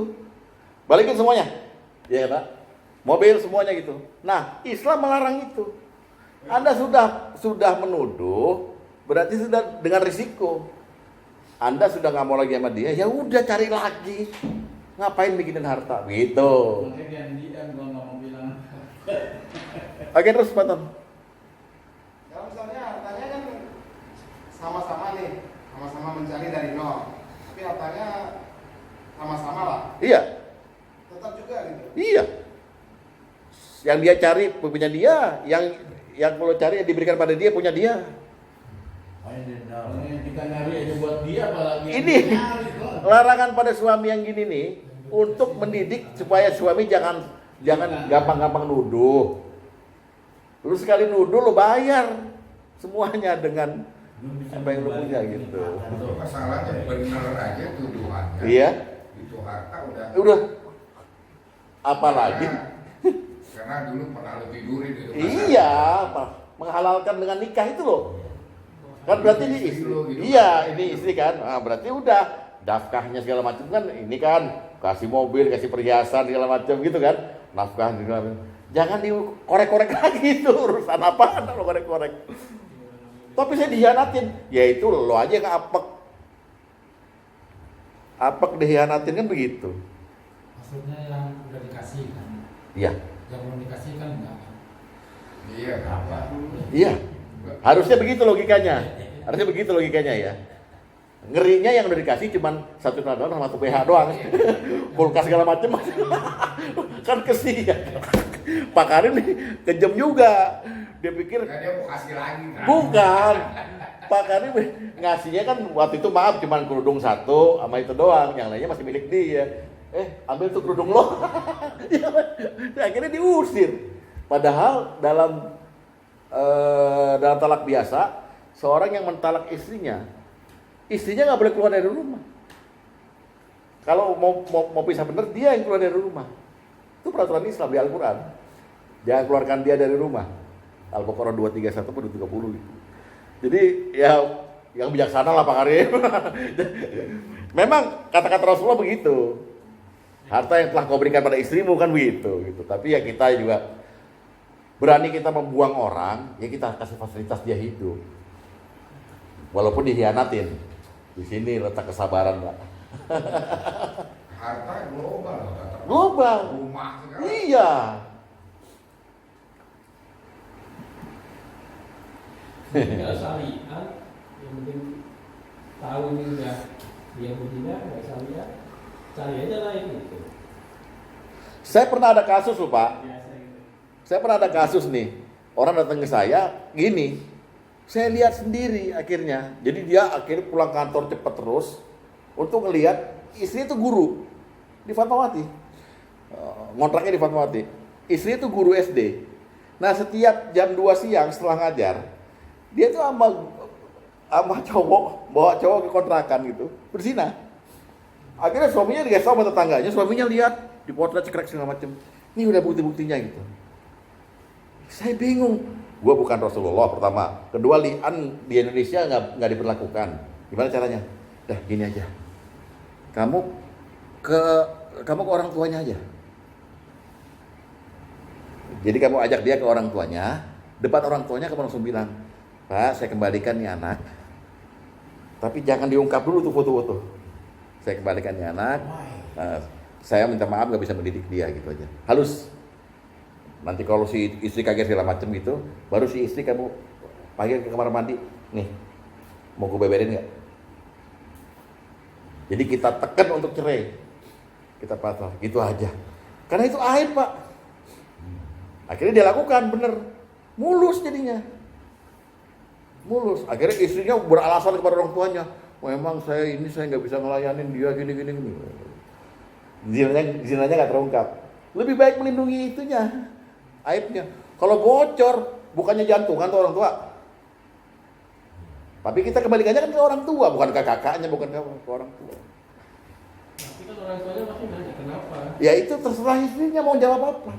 Balikin semuanya. Ya Pak. Mobil semuanya gitu. Nah, Islam melarang itu. Anda sudah menuduh, berarti sudah dengan risiko. Anda sudah nggak mau lagi sama dia, ya udah cari lagi. Ngapain bikinin harta? Gitu. Makanya gantian gua nggak mau bilang. Oke terus Pak Ton. Kalau misalnya hartanya kan sama-sama nih, sama-sama mencari dari nol, tapi hartanya sama-sama lah, Iya, tetap juga gitu. iya. Yang dia cari punya dia, yang perlu cari yang diberikan pada dia punya dia. Oh, ini Kalau yang kita nyari aja buat dia apalagi yang Ini dia nyari kok. larangan pada suami yang gini nih untuk mendidik supaya suami jangan gampang-gampang nuduh. Lu sekali nuduh lo bayar semuanya dengan apa yang lu punya gitu. Masalahnya benar aja tuduhannya. Iya. Itu harta Udah apalagi? Karena dulu pernah lu tidurin itu. Iya, apa? Menghalalkan dengan nikah itu loh. Kan berarti ini istri. Gitu. Iya, ini istri kan. Nah, berarti udah nafkahnya segala macam kan ini kan kasih mobil, kasih perhiasan segala macam gitu kan. Nafkah segala macam. Jangan dikorek-korek lagi itu urusan apaan lo korek-korek. Tapi saya dihianatin, ya itu lo aja yang apek. Apek dihianatin kan begitu. Maksudnya yang udah dikasih kan, Iya, yang belum dikasih kan enggak kan? Iya, apa? iya. Harusnya begitu logikanya. Harusnya begitu logikanya ya. Ngerinya yang udah dikasih cuman 1 juta doang sama 1 PH doang. Kulkas segala macem. Kan kesian. Pak Karim nih kejam juga. Dia pikir Nah, dia mau kasih lagi kan? bukan. Pak Karim ngasihnya kan waktu itu maaf cuman kerudung 1 sama itu doang, yang lainnya masih milik dia. Ambil tuh kerudung lo. Akhirnya diusir. Padahal dalam talak biasa, seorang yang mentalak istrinya nggak boleh keluar dari rumah. Kalau mau pisah bener, dia yang keluar dari rumah. Itu peraturan Islam di Al-Quran. Jangan keluarkan dia dari rumah. Al-Baqarah 231 atau 230 gitu. Jadi ya yang bijaksana lah Pak Karim. Memang kata-kata Rasulullah begitu. Harta yang telah kau berikan pada istrimu kan begitu gitu. Tapi ya kita juga berani kita membuang orang, ya kita kasih fasilitas dia hidup. Walaupun dihianatin. Di sini letak kesabaran, Pak. Harta global loh, kata. Global. Rumah sekarang. Iya. Nggak syariat, yang penting tahu ini udah dia berzina, nggak syariat, cari aja lain gitu. Saya pernah ada kasus loh, Pak. Biasa gitu. Saya pernah ada kasus nih. Orang datang ke saya gini. Saya lihat sendiri akhirnya. Jadi dia akhirnya pulang kantor cepat terus untuk ngelihat istri itu guru di Fatmawati. Ngontraknya di Fatmawati. Istri itu guru SD. Nah, setiap jam 2 siang setelah ngajar, dia tuh sama cowok, bawa cowok ke kontrakan gitu, berzina. Akhirnya suaminya dikasih tahu sama tetangganya, suaminya lihat dipotret cekrek segala macam. Ini udah bukti-buktinya gitu. Saya bingung. Gua bukan Rasulullah pertama. Kedua, li'an di Indonesia nggak diberlakukan. Gimana caranya? Dah gini aja. Kamu ke orang tuanya aja. Jadi kamu ajak dia ke orang tuanya, depan orang tuanya kamu langsung bilang, Pak, saya kembalikan nih anak. Tapi jangan diungkap dulu tuh foto-foto. Saya kembalikan nih anak. Saya minta maaf nggak bisa mendidik dia gitu aja. Halus. Nanti kalau si istri kaget segala macem gitu, baru si istri kamu panggil ke kamar mandi. Nih, mau gue beberin nggak? Jadi kita tekan untuk cerai. Kita patah, gitu aja. Karena itu aib, Pak. Akhirnya dia lakukan, bener. Mulus jadinya. Mulus. Akhirnya istrinya beralasan kepada orang tuanya. Memang saya nggak bisa ngelayanin dia gini. Zinanya nggak terungkap. Lebih baik melindungi itunya, aibnya. Kalau bocor, bukannya jantungan tuh orang tua. Tapi kita kembalikannya kan ke orang tua, bukan ke kakaknya, bukan ke orang tua. Tapi kan orang tuanya pasti nanya kenapa. Ya itu terserah istrinya mau jawab apa.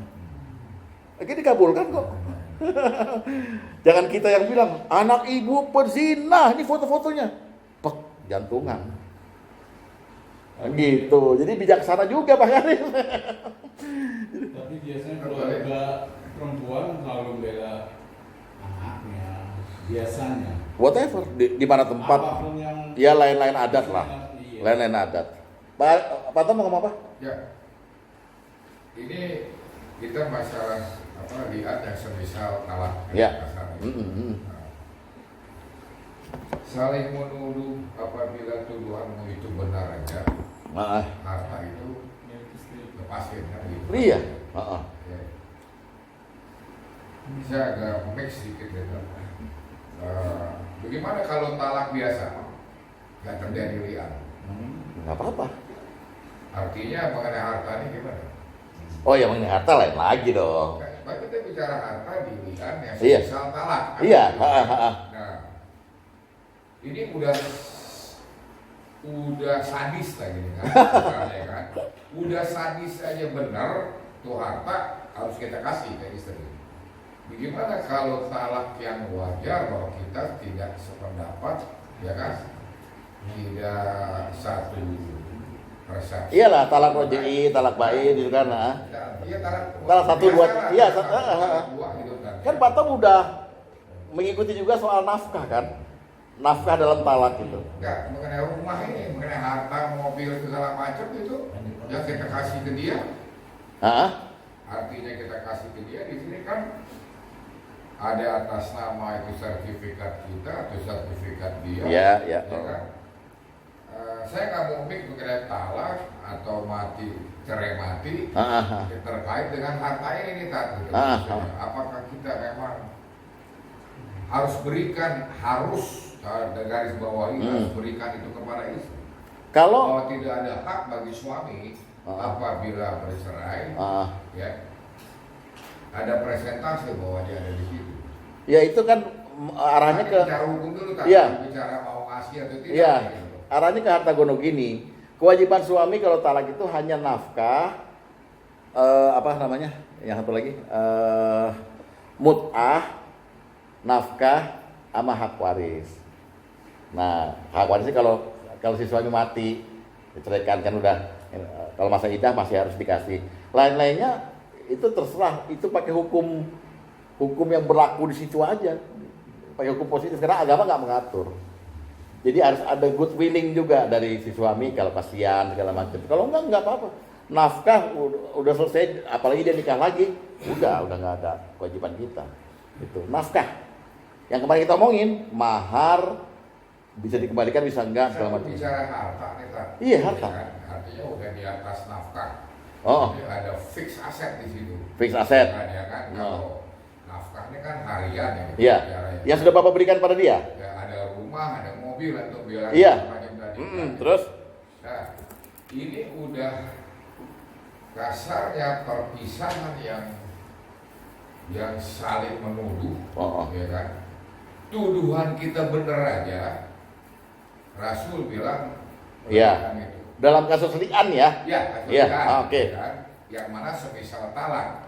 Akhirnya dikabulkan kok. Jangan kita yang bilang, anak ibu perzina, ini foto-fotonya. Pek, jantungan. Gitu. Jadi bijaksana juga Pak Karim. Tapi biasanya keluarga perempuan selalu bela anaknya. Biasanya. Whatever di mana tempat. Apapun yang Ya lain-lain adat lah. Iya. Lain-lain adat. Pak Tom mau ngomong apa? Ya, ini kita masalah lihat yang semisal talak. Ya. Masalah. Mm-mm. Nah, saling menuduh apabila tuduhanmu itu benar aja, Maaf. harta itu lepasin kan gitu. Iya. Heeh. Ya. Saya agak mix sedikit gitu. Bagaimana kalau talak biasa? Nggak terjadi liar. Nggak apa-apa. Artinya mengenai harta ini gimana? Oh ya mengenai harta lain lagi dong. Nah, kita bicara harta di liar yang Iya. semisal talak. Kan? Iya. Ha. Nah, ini udah sadis lagi nih kan, misalnya kan. Udah sadis aja benar, tuh harta harus kita kasih ke istri. Bagaimana kalau talak yang wajar bahwa kita tidak sependapat, ya kan? Tidak satu persepsi. Iyalah talak roji'i, talak bain itu kan. Iya talak. Talak satu, dua, biasa lah, iya, talak dua gitu kan. Kan Pak Tom udah mengikuti juga soal nafkah kan. Nafkah dalam talak itu. Enggak, mengenai rumah ini, mengenai harta, mobil, segala macam itu yang kita kasih ke dia. Hah? Artinya kita kasih ke dia di sini kan ada atas nama itu sertifikat kita atau sertifikat dia. Iya, iya. Kan? Saya nggak mau mik mengenai talak atau cerai mati terkait dengan harta ini nih Tat. Apakah kita memang harus berikan garis bawahi harus berikan itu kepada istri? Kalau Bahwa tidak ada hak bagi suami apabila bercerai, ya ada presentasi bahwa dia ada di situ. ya itu kan arahnya ke Bicara hukum dulu, tak Iya. bicara mau ngasih atau tidak. Iya. gitu. Arahnya ke harta gono gini. Kewajiban suami kalau talak itu hanya nafkah apa namanya? Yang satu lagi mut'ah, nafkah sama hak waris. Nah, hak warisnya kalau si suami mati diceraikan kan udah kalau masa iddah masih harus dikasih. Lain-lainnya itu terserah, itu pakai hukum yang berlaku di situ aja. Pakai hukum positif karena agama nggak mengatur. Jadi harus ada good willing juga dari si suami kalau kasihan segala macam. Kalau enggak apa-apa. Nafkah udah selesai, apalagi dia nikah lagi, udah nggak ada kewajiban kita. Itu nafkah. Yang kemarin kita omongin, mahar bisa dikembalikan bisa enggak segala Saya macam. bicara harta nih, Tat. Iya, harta. Ya kan? Artinya udah di atas nafkah. Oh, Jadi ada fix aset di situ. fix aset. Kan, ya kan? Kalau nafkahnya kan harian ya. Iya. bicaranya. Yang sudah Bapak berikan pada dia. Ya, ada rumah, ada mobil atau biaya Iya. macam tadi. Terus Nah, ini udah kasarnya perpisahan yang saling menuduh, ya kan? Tuduhan kita bener aja. Rasul bilang, Iya. itu. dalam kasus li'an ya. Ya, Iya, kan, oke. kan? Yang mana semisal talak.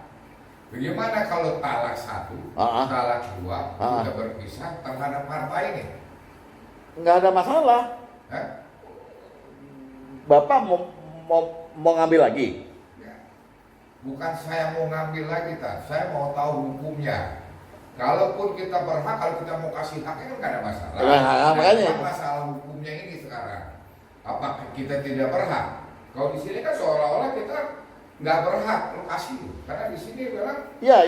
Bagaimana kalau talak satu, talak dua, kita berpisah terhadap harta ini? Nggak ada masalah. Hah? Bapak mau ngambil lagi. Ya. Bukan saya mau ngambil lagi, Tat. Saya mau tahu hukumnya. Kalaupun kita berhak, kalau kita mau kasih haknya kan nggak ada masalah. Nah, makanya. Cuma masalah hukumnya ini sekarang. Apakah kita tidak berhak? Kalau di sini kan seolah-olah kita nggak berhak, lu kasih. Karena di sini bilang. Iya.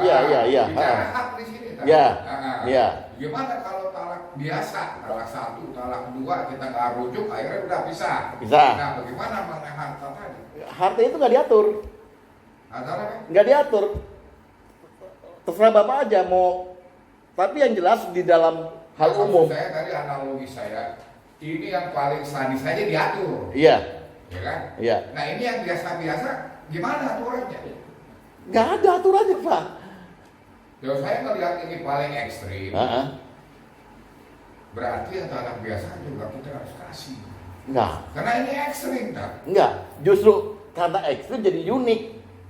Bicara hak di sini. Tat. Iya. Iya. Gimana kalau talak biasa, talak satu, talak dua, kita nggak rujuk, akhirnya udah pisah. Bisa. Nah, bagaimana mengenai harta tadi? Harta itu nggak diatur. Harta apa? Nggak diatur. Terserah Bapak aja mau. Tapi yang jelas di dalam hal Maksud umum. Saya tadi analogi saya, ini yang paling sadis saja diatur, Iya. ya kan? Iya. Nah ini yang biasa-biasa, gimana aturannya? Nggak ada aturannya Pak. Kalau saya ngelihat ini paling ekstrim, berarti yang tanah biasa juga kita harus kasih. Nggak. Karena ini ekstrim, tak? Enggak, justru karena ekstrim jadi unik.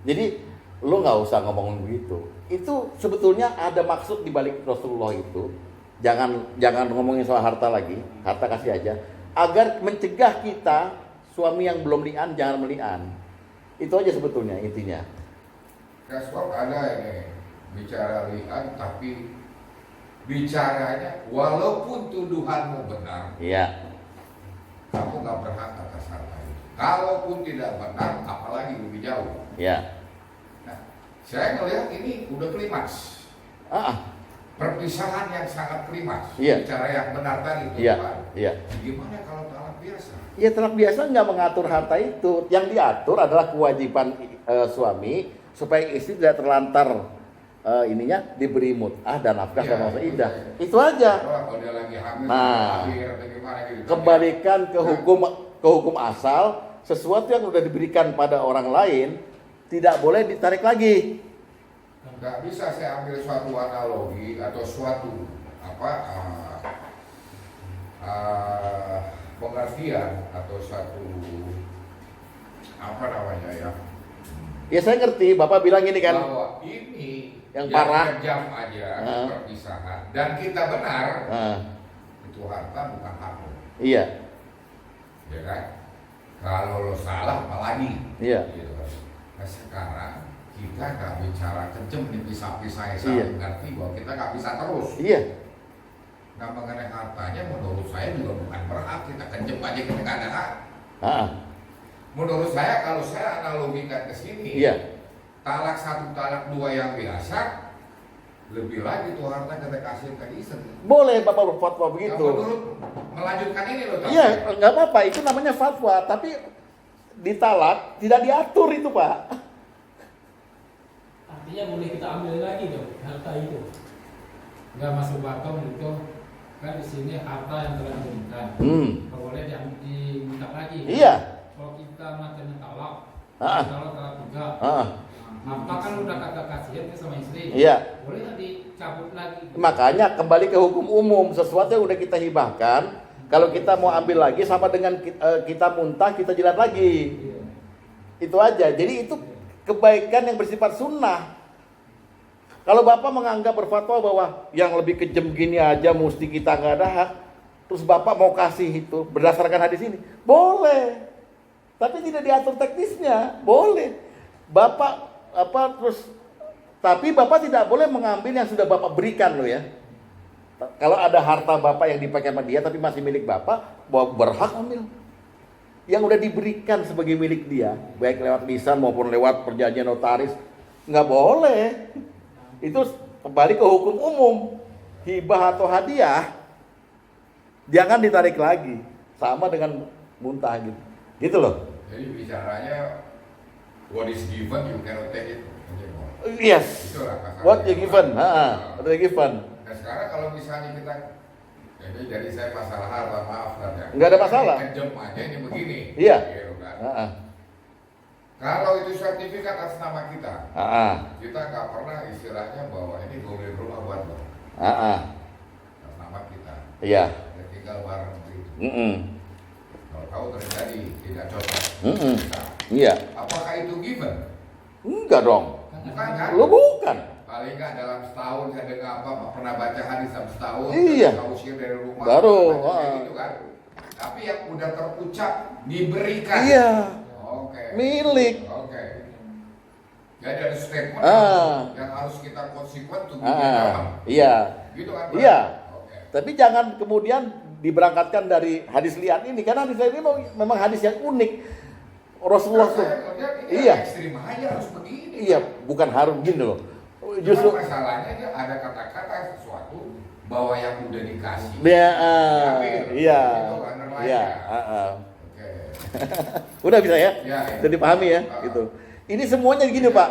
Jadi lu nggak usah ngomongin begitu. Itu sebetulnya ada maksud di balik Rasulullah itu. Jangan ngomongin soal harta lagi. Harta kasih aja. agar mencegah kita suami yang belum li'an jangan meli'an. Itu aja sebetulnya intinya. Respon ada ini bicara li'an, tapi bicaranya walaupun tuduhanmu benar, Iya. kamu nggak berhak atas harta itu. Kalaupun tidak benar, apalagi lebih jauh. Iya. Nah, saya melihat ini udah klimaks. Perpisahan yang sangat klimaks. Iya. Bicara yang benar tadi itu. Iya. Pak. Iya. Gimana kalau talak biasa? Ya talak biasa nggak mengatur harta itu. Yang diatur adalah kewajiban suami supaya istri tidak terlantar ininya diberi mut'ah dan nafkah Iya, sama masa itu iddah. saja. Itu aja. Kalau dia lagi hamil, Nah, lahir atau gimana gitu. Kembalikan ke hukum asal, sesuatu yang sudah diberikan pada orang lain tidak boleh ditarik lagi. Nggak bisa saya ambil suatu analogi atau suatu pengertian atau suatu apa namanya ya. Ya saya ngerti, Bapak bilang ini kan. Bahwa ini yang parah. kejam aja perpisahan dan kita benar itu harta bukan hakmu. Iya. Ya kan? Kalau lo salah apalagi. Iya. Gitu kan. Nah sekarang kita nggak bicara kejem nih pisah-pisah Iya. ngerti bahwa kita nggak bisa terus. Iya. Nah mengenai hartanya menurut saya juga bukan berhak kita kejem aja kita nggak ada hak. Menurut saya kalau saya analogikan ke sini, Iya. talak 1, talak 2 yang biasa, lebih lagi tuh harta kita kasih ke istri. Boleh Bapak berfatwa begitu. Nah, menurut melanjutkan ini loh. Iya, nggak apa-apa, itu namanya fatwa, tapi ditalak tidak diatur itu Pak. Artinya boleh kita ambil lagi dong harta itu. Nggak masuk batom gitu. Kan di sini harta yang telah diberikan. Nggak boleh diminta lagi. Iya. Kalau kita macamnya talak, Ah. kalau talak 3, harta kan udah kata kasihan sama istri. Iya. Boleh nggak dicabut lagi? Makanya kembali ke hukum umum, sesuatu yang udah kita hibahkan, kalau kita mau ambil lagi sama dengan kita muntah, kita jilat lagi. Iya. Itu aja. Jadi itu kebaikan yang bersifat sunnah. Kalau Bapak menganggap berfatwa bahwa yang lebih kejam gini aja mesti kita nggak ada hak, terus Bapak mau kasih itu berdasarkan hadis ini, boleh. Tapi tidak diatur teknisnya, boleh. Bapak tapi Bapak tidak boleh mengambil yang sudah Bapak berikan loh ya. Kalau ada harta Bapak yang dipakai sama dia tapi masih milik Bapak, berhak ambil. Yang udah diberikan sebagai milik dia, baik lewat lisan maupun lewat perjanjian notaris, nggak boleh. Itu kembali ke hukum umum. Hibah atau hadiah jangan ditarik lagi, sama dengan muntah gitu. Gitu loh. Jadi bicaranya what is given you cannot take it. Yes. Itulah kasarnya. What you given? What you given? Nah sekarang kalau misalnya kita jadi saya masalah harta, maaf saja. Nggak ada masalah. Kejem aja ini begini. Iya. Gitu kan. Kalau itu sertifikat atas nama kita, kita nggak pernah istilahnya bahwa ini gue beli rumah buat lo. Atas nama kita. Iya. Ya tinggal bareng itu. Kalau tahu terjadi tidak cocok. Nah, Iya. apakah itu given? Enggak dong. Bukan kan? Lu bukan. Paling nggak dalam setahun saya dengar apa pernah baca hadis dalam setahun. Iya. Kita usir dari rumah. Baru, kayak gitu kan. Tapi yang udah terucap diberikan. Iya. Oke. Milik. Oke. Jadi ada statement yang harus kita konsekuen untuk Iya. Gitu kan? Iya. Oke. Tapi jangan kemudian diberangkatkan dari hadis liat ini, karena hadis liat ini memang hadis yang unik. Rasulullah tuh. Iya. Ekstrim aja harus begini. Iya, bukan harus gini loh. Justru masalahnya dia ada kata-kata sesuatu bahwa yang udah dikasih. Iya. Iya. Oke. Udah bisa ya? Ya. Sudah dipahami ya? Gitu. Ini semuanya gini Pak.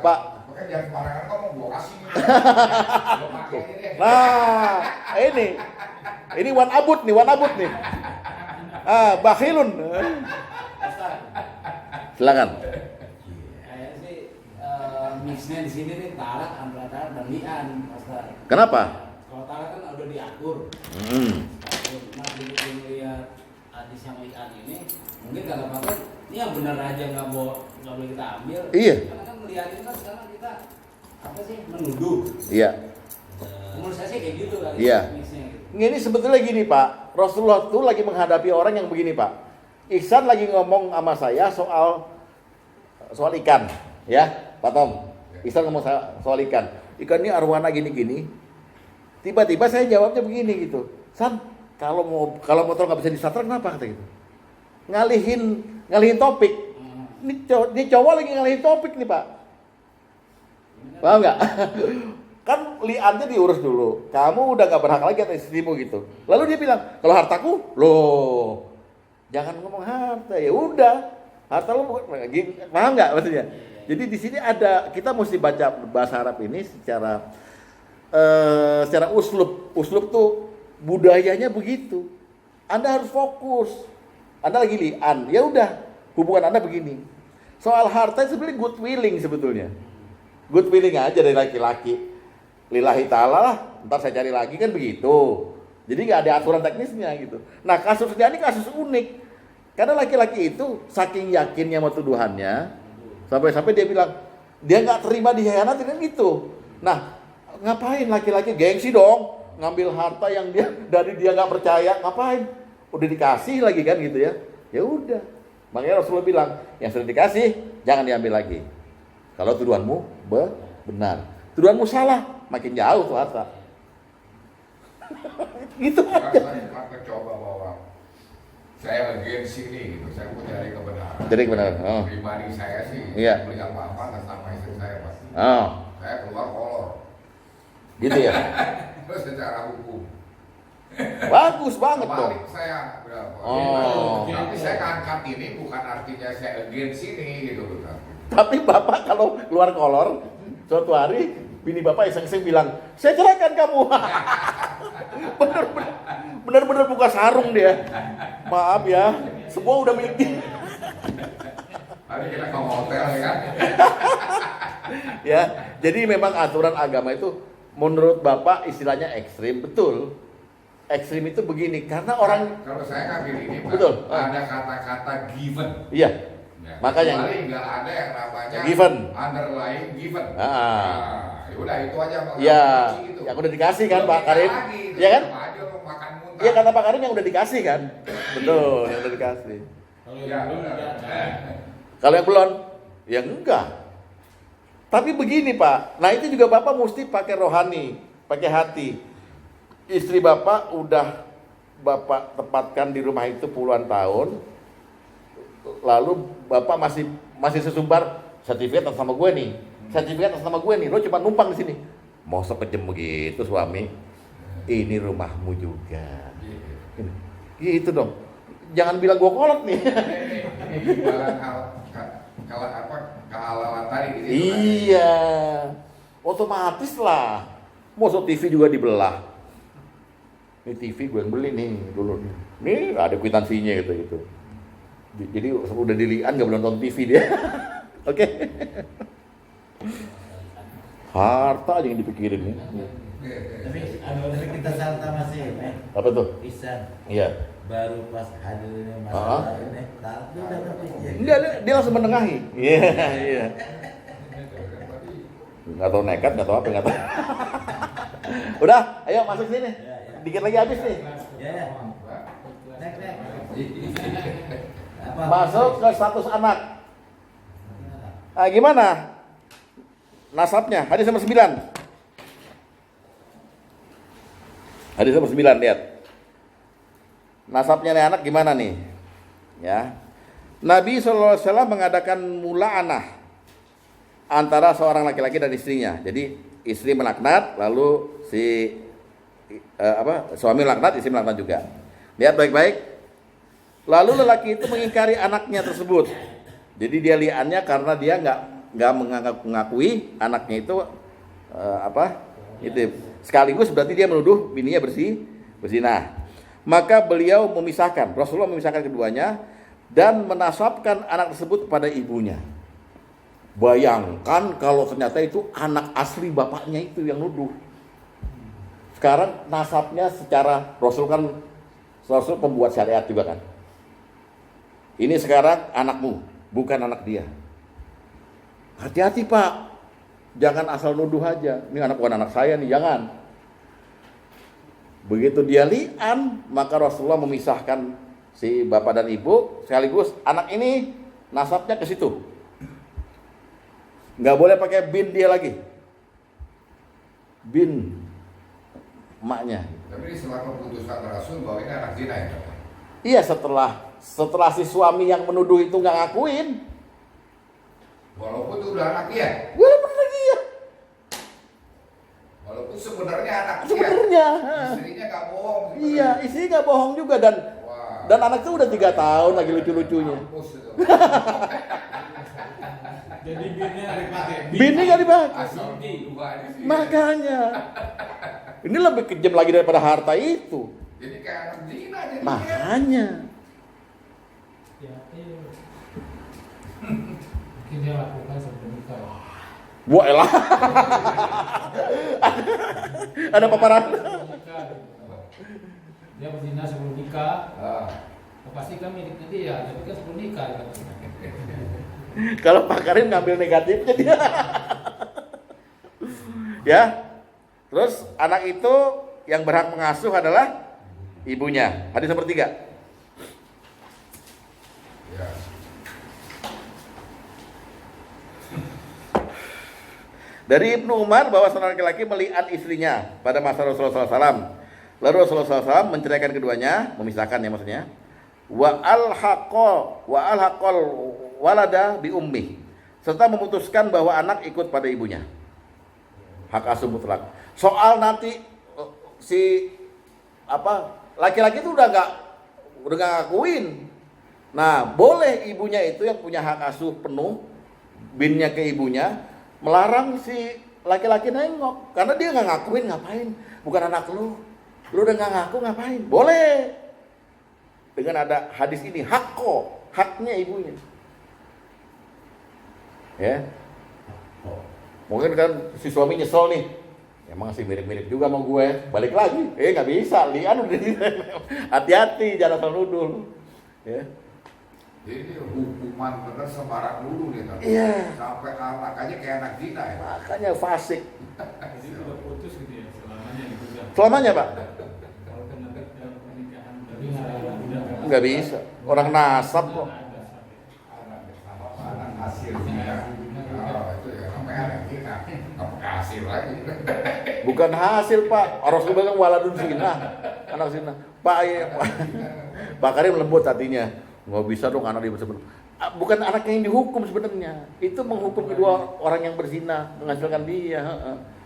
Pak. Makanya jangan sembarangan ngomong gua kasih. Gua pakai ini deh. Nah, ini wan abut nih. Bakhilun. Silakan. Kayaknya sih mixnya di sini nih talak antara talak dan lian, Ustaz. Kenapa? Kalau talak kan udah diatur. Nah, begitu melihat hadis yang lian ini, mungkin kata Bapak, ini yang benar aja nggak boleh kita ambil. Iya. Karena kan melihat ini kan sekarang kita apa sih menuduh. Iya. Menurut saya sih kayak gitu kali. Iya. Mixnya gitu. Ini sebetulnya gini Pak, Rasulullah tuh lagi menghadapi orang yang begini Pak. Ihsan lagi ngomong sama saya soal ikan, ya Pak Tom. Ihsan ngomong soal ikan. Ikan ini arwana gini-gini. Tiba-tiba saya jawabnya begini gitu. San, kalau motor nggak bisa disasar kenapa kata gitu? Ngalihin topik. Ini cowok lagi ngalihin topik nih Pak. Paham nggak? Kan liannya diurus dulu. Kamu udah gak berhak lagi atas istrimu gitu. Lalu dia bilang, kalau hartaku, loh, jangan ngomong harta. Ya udah, harta lu paham nggak maksudnya? Jadi di sini ada, kita mesti baca bahasa Arab ini secara uslub. Uslub tuh budayanya begitu. Anda harus fokus. Anda lagi lian, ya udah, hubungan Anda begini. Soal harta sebenarnya good willing sebetulnya. Good willing aja dari laki-laki. Lillahi ta'ala lah, ntar saya cari lagi kan begitu. Jadi nggak ada aturan teknisnya gitu. Nah kasusnya ini kasus unik. Karena laki-laki itu saking yakinnya sama tuduhannya, sampai-sampai dia bilang, dia nggak terima dihianati kan gitu. Nah ngapain laki-laki gengsi dong, ngambil harta yang dari dia nggak percaya, ngapain? Udah dikasih lagi kan gitu ya. Ya udah. Makanya Rasulullah bilang, yang sudah dikasih jangan diambil lagi. Kalau tuduhanmu benar, tuduhanmu salah, makin jauh tuh harta. Gitu aja. Saya coba bahwa saya gengsi nih gitu, saya mau cari kebenaran. Jadi kebenaran. Oh. Pribadi saya sih, Iya. beli apa-apa nggak sama istri saya pasti. Oh, Saya keluar kolor. gitu ya. Terus secara hukum. Bagus banget dong. Balik saya berapa? Oh. Tapi saya angkat ini bukan artinya saya against ini gitu loh. Tapi bapak kalau keluar kolor, suatu hari bini bapak iseng-iseng bilang, saya ceraikan kamu. Bener-bener buka sarung dia. Maaf ya, semua udah milik dia. Hari kita ke hotel ya kan? Ya, jadi memang aturan agama itu menurut bapak istilahnya ekstrim, betul. Ekstrim itu begini, karena orang, Kalau saya ngambil ini Pak, Betul. ada kata-kata given. iya, Ya, makanya kecuali nggak ada yang namanya Given. underlying given. Ah. Nah, yaudah itu aja Pak. ya, Gitu. yang udah dikasih kan Belum Pak nikah Karim, lagi, gitu. iya kan? Sama aja lo makan muntah. Iya kata Pak Karim yang udah dikasih kan, betul, yang udah dikasih. Kalau Ya, yang belum benar. enggak. Kalau yang belum, ya enggak. Tapi begini Pak, nah itu juga Bapak mesti pakai rohani, pakai hati. Istri Bapak udah Bapak tempatkan di rumah itu puluhan tahun, lalu Bapak masih sesumbar sertifikat atas nama gue nih, sertifikat atas nama gue nih, lo cuma numpang di sini. Mau sekejem begitu suami, ini rumahmu juga. Gitu dong, jangan bilang gue kolot nih. Ini kalau apa kehalalan tadi gitu. Iya, otomatis lah. Mau TV juga dibelah. Ini TV gue yang beli nih dulu nih. Nih ada kwitansinya gitu. Jadi udah dilihat nggak boleh nonton TV dia. Oke. Harta aja yang dipikirin nih. Tapi kita santai masih, Apa tuh? Ihsan. Iya. Baru pas hadir ini masalah ini, tapi udah terpikir. Enggak, dia langsung menengahi. Iya. Nggak tahu nekat, nggak tahu apa, nggak tahu. Udah, ayo masuk sini. Dikit lagi habis nih. Ya. Nek. Apa? Masuk ke status anak. Ah, gimana? Nasabnya, hadis nomor 9. Hadis nomor 9, lihat. Nasabnya nih anak gimana nih? Ya. Nabi SAW mengadakan mula'anah antara seorang laki-laki dan istrinya. Jadi istri melaknat, lalu suami melaknat, istri melaknat juga. Lihat baik-baik. Lalu lelaki itu mengingkari anaknya tersebut. Jadi dia liannya karena dia nggak mengakui anaknya itu itu sekaligus berarti dia menuduh bininya berzinah. Maka beliau memisahkan, Rasulullah memisahkan keduanya dan menasabkan anak tersebut kepada ibunya. Bayangkan kalau ternyata itu anak asli bapaknya itu yang nuduh. Sekarang nasabnya secara Rasul pembuat syariat juga kan. Ini sekarang anakmu, bukan anak dia. Hati-hati Pak, jangan asal nuduh aja. Ini anak bukan anak saya nih, jangan. Begitu dia li'an, maka Rasulullah memisahkan si bapak dan ibu, sekaligus anak ini nasabnya ke situ. Nggak boleh pakai bin dia lagi. Bin emaknya. Tapi ini setelah keputusan Rasul bahwa ini anak zina ya? Iya, setelah si suami yang menuduh itu nggak ngakuin. Walaupun itu udah anak dia. Walaupun lagi ya. Walaupun sebenarnya anak dia. Sebenarnya. Istrinya nggak bohong. Iya, istri nggak bohong juga dan anak itu udah 3 tahun lagi lucu-lucunya. Mampus itu. Jadi binnya dipakai. Bini nggak dipakai. Asal dua di sini. Makanya. Ini lebih kejam lagi daripada harta itu. Jadi kayak anak zina jadi. Makanya. Ya, iya. Mungkin dia lakukan sebelum nikah. Wah, elah. Ada paparan. Sebelum nikah, gitu. Dia berzina sebelum nikah. Ah. Pasti kan miliknya dia, tapi kan sebelum nikah. Kan? Kalau Pak Karim ngambil negatifnya dia. Ya. Terus anak itu yang berhak mengasuh adalah ibunya. Hadis nomor 3. Ya. Dari Ibnu Umar bahwa seorang laki-laki melihat istrinya pada masa Rasulullah SAW. Lalu Rasulullah SAW menceraikan keduanya, memisahkan ya maksudnya. Wa alhaqal walada bi ummi, serta memutuskan bahwa anak ikut pada ibunya. Hak asuh mutlak. Soal nanti si laki-laki itu udah nggak ngakuin. Nah, boleh ibunya itu yang punya hak asuh penuh, binnya ke ibunya, melarang si laki-laki nengok karena dia nggak ngakuin. Ngapain? Bukan anak lu udah nggak ngaku ngapain? Boleh. Dengan ada hadis ini, haknya ibunya. Ya. Mungkin kan si suami nyesel nih. Emang sih mirip-mirip juga sama gue. Balik lagi. Nggak bisa. Lian udah hati-hati, jangan asal nuduh. Ya. Jadi hukuman bener semarak dulu nih kan. Iya. Sampai anak aja kayak anak zina ya. Makanya fasik. Jadi udah putus gitu ya selamanya gitu kan. Selamanya, Pak? Kalau kena dalam pernikahan Tapi nggak ada. Nggak bisa. Orang nasab kok. Anak hasil zina. Oh, itu ya namanya anak zina. Apa hasil lagi? Bukan hasil, Pak. Rasul bilang waladun zina. Anak zina. Pak Karim lembut hatinya. Nggak bisa dong anak dia bersebut. Bukan anak yang dihukum sebenarnya. Itu menghukum kedua orang yang berzina, menghasilkan dia.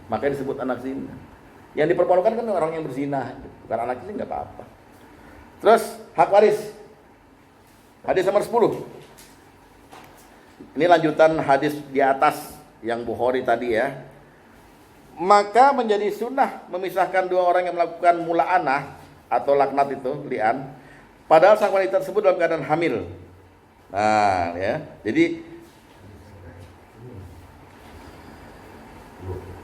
Makanya disebut anak zina. Yang dipermalukan kan orang yang berzina, bukan anak itu nggak apa-apa. Terus hak waris. Hadis nomor 10. Ini lanjutan hadis di atas yang Bukhari tadi ya. Maka menjadi sunnah memisahkan dua orang yang melakukan mula'anah atau laknat itu, li'an. Padahal sang wanita tersebut dalam keadaan hamil. Nah, ya. Jadi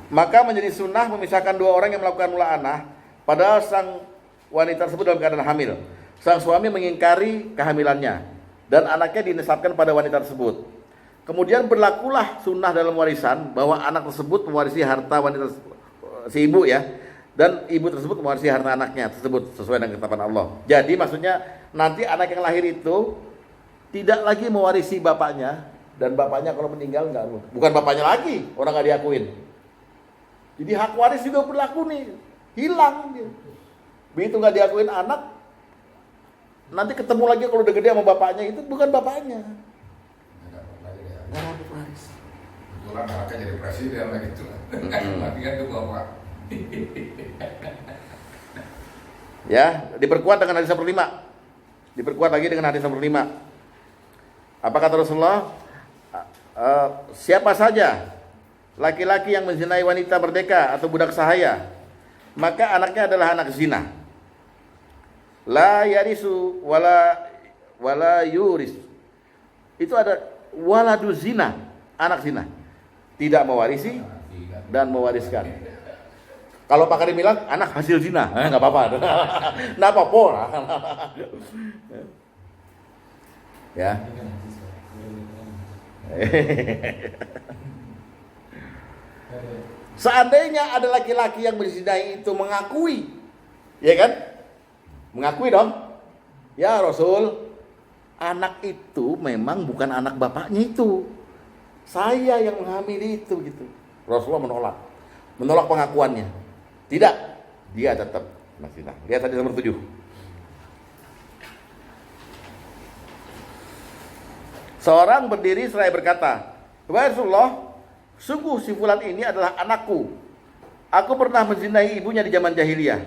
maka menjadi sunnah memisahkan dua orang yang melakukan mula'anah padahal sang wanita tersebut dalam keadaan hamil. Sang suami mengingkari kehamilannya dan anaknya dinisabkan pada wanita tersebut. Kemudian berlakulah sunnah dalam warisan bahwa anak tersebut mewarisi harta wanita si ibu ya. Dan ibu tersebut mewarisi harta anaknya tersebut sesuai dengan ketetapan Allah. Jadi maksudnya nanti anak yang lahir itu tidak lagi mewarisi bapaknya, dan bapaknya kalau meninggal bukan bapaknya lagi, orang nggak diakuin. Jadi hak waris juga berlaku nih, hilang dia. Begitu nggak diakuin anak, nanti ketemu lagi kalau udah gede sama bapaknya itu bukan bapaknya. Nggak dapat waris. Kebetulan anaknya jadi presiden lah gitu. Lagi kan tuh bapak. Ya, diperkuat dengan hadis nomor 5. Diperkuat lagi dengan hadis nomor 5. Apa kata Rasulullah? Siapa saja laki-laki yang menzinai wanita merdeka atau budak sahaya, maka anaknya adalah anak zina. La yarisu wala yuris. Itu ada waladu zina, anak zina. Tidak mewarisi dan mewariskan. Kalau Pak Karim bilang anak hasil zina, nggak apa-apa, nggak apa-apa. Ya. Seandainya ada laki-laki yang berzinai itu mengakui Ya kan? Mengakui dong. Ya Rasul, anak itu memang bukan anak bapaknya itu. Saya yang menghamili itu gitu. Rasulullah menolak pengakuannya. Tidak, dia tetap berzina. Lihat tadi nomor 7. Seorang berdiri seraya berkata, "Wahai Rasulullah, sungguh si fulan ini adalah anakku. Aku pernah menzinai ibunya di zaman jahiliyah."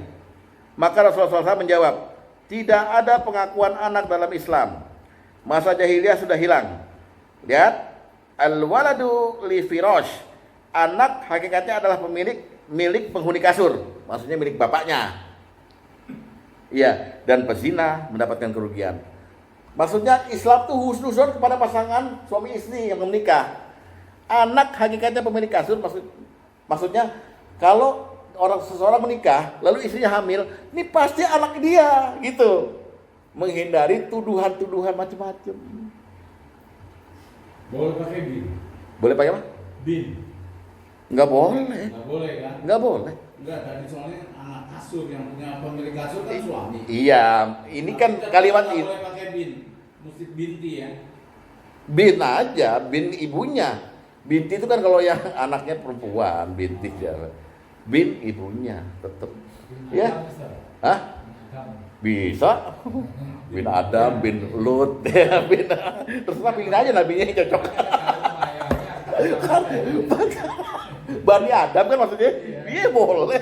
Maka Rasulullah SAW menjawab, "Tidak ada pengakuan anak dalam Islam. Masa jahiliyah sudah hilang." Lihat, al-waladu li firash. Anak hakikatnya adalah milik penghuni kasur, maksudnya milik bapaknya. Iya, dan pezina mendapatkan kerugian. Maksudnya Islam tuh husnuzon kepada pasangan suami istri yang menikah. Anak hakikatnya pemilik kasur, maksudnya kalau seseorang menikah lalu istrinya hamil, ini pasti anak dia gitu. Menghindari tuduhan-tuduhan macam-macam. Boleh pakai bin. Boleh pakai apa? Bin. Enggak boleh. Nggak boleh kan? Enggak boleh. Enggak, tadi soalnya anak kasur yang punya pemilik kasur kan suami. Iya, ini kan kalimat Nggak ini. boleh pakai bin. Mesti binti ya. Bin aja, bin ibunya. Binti itu kan kalau yang anaknya perempuan, binti ya. Bin ibunya tetap. Ya. Hah? Bisa. Bin Adam, bin Lut, ya, bin. Terserah pilih aja nabinya yang cocok. Bani Adam kan maksudnya, iya boleh.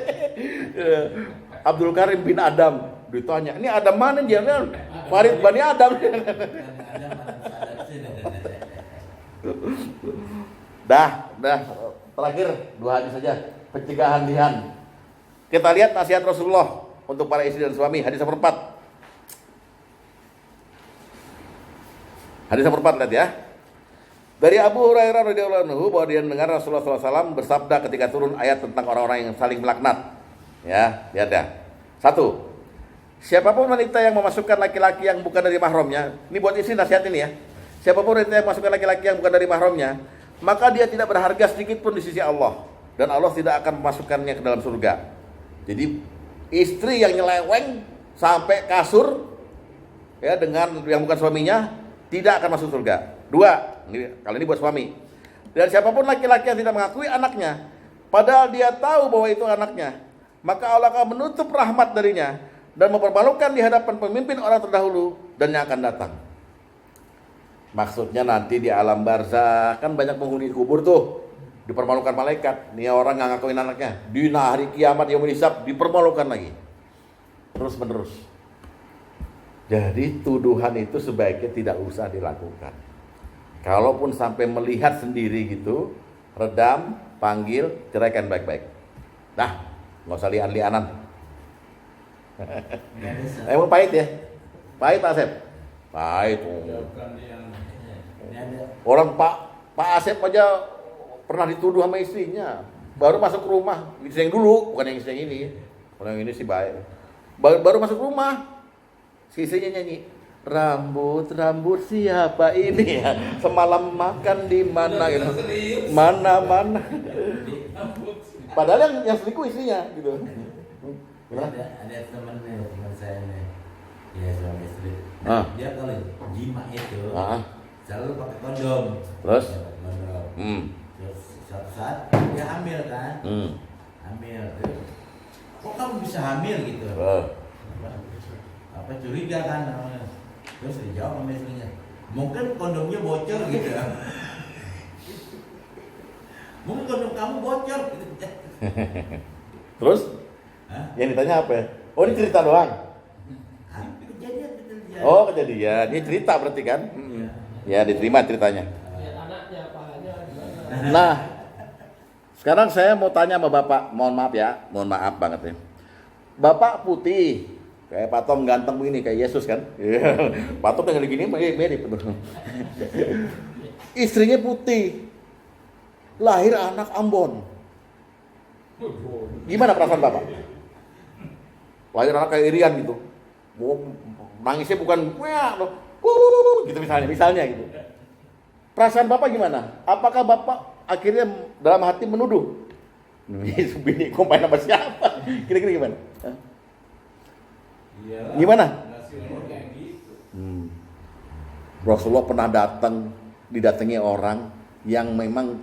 Abdul Karim bin Adam ditanya, ini Adam mana dia? Farid Bani Adam. Dah. Terakhir 2 hadis saja, pencegahan lihan. Kita lihat nasihat Rasulullah untuk para istri dan suami. Hadis nomor 4. Hadis nomor 4 lihat ya. Dari Abu Hurairah radhiyallahu anhu bahwa dia mendengar Rasulullah SAW bersabda ketika turun ayat tentang orang-orang yang saling melaknat. Ya, lihat ya. 1. Siapapun wanita yang memasukkan laki-laki yang bukan dari mahramnya, ini buat istri nasihat ini ya. Siapapun wanita yang memasukkan laki-laki yang bukan dari mahramnya, maka dia tidak berharga sedikit pun di sisi Allah, dan Allah tidak akan memasukkannya ke dalam surga. Jadi istri yang nyeleweng sampai kasur ya dengan yang bukan suaminya tidak akan masuk surga. 2. Kali ini buat suami. Dan siapapun laki-laki yang tidak mengakui anaknya, padahal dia tahu bahwa itu anaknya, maka Allah akan menutup rahmat darinya dan mempermalukan di hadapan pemimpin orang terdahulu dan yang akan datang. Maksudnya nanti di alam barzakh kan banyak penghuni kubur tuh, dipermalukan malaikat. Nih orang nggak ngakuin anaknya, di hari kiamat yaumul hisab dipermalukan lagi, terus menerus. Jadi tuduhan itu sebaiknya tidak usah dilakukan. Kalaupun sampai melihat sendiri gitu, redam, panggil, ceraikan baik-baik. Nah, nggak usah lian-lianan. Emang pahit ya? Pahit Pak Asep? Pahit. Orang Pak Asep aja pernah dituduh sama istrinya. Baru masuk rumah, istri yang dulu, bukan yang istri yang ini. Orang yang ini sih baik. Baru masuk rumah, si istrinya nyanyi, rambut siapa ini ya? Semalam makan di mana gitu. Mana. Padahal yang selingkuh istrinya gitu. Ada teman saya nih, ya suami istri. Dia kalau jima itu selalu pakai kondom. Terus? Terus suatu saat dia hamil kan? Hamil. Kok kamu bisa hamil gitu? Apa curiga kan? Terus dijawab sama istrinya, mungkin kondomnya bocor gitu. Mungkin kondom kamu bocor gitu. Terus? Yang ditanya apa ya? Oh ini cerita doang? Kejadian. Oh kejadian, ini cerita berarti kan? Ya diterima ceritanya. Lihat anaknya, pahanya gimana? Nah, sekarang saya mau tanya sama Bapak, mohon maaf banget ya. Bapak putih, kayak Pak Tom ganteng begini, kayak Yesus kan? Pak Tom yang gini mirip. Istrinya putih, lahir anak Ambon. Gimana perasaan Bapak? Lahir anak kayak Irian gitu, nangisnya bukan gitu misalnya gitu. Perasaan Bapak gimana? Apakah Bapak akhirnya dalam hati menuduh, bini kau main sama siapa? Kira-kira gimana? Iyalah, Gimana? nasional kayak gitu. Rasulullah pernah didatangi orang yang memang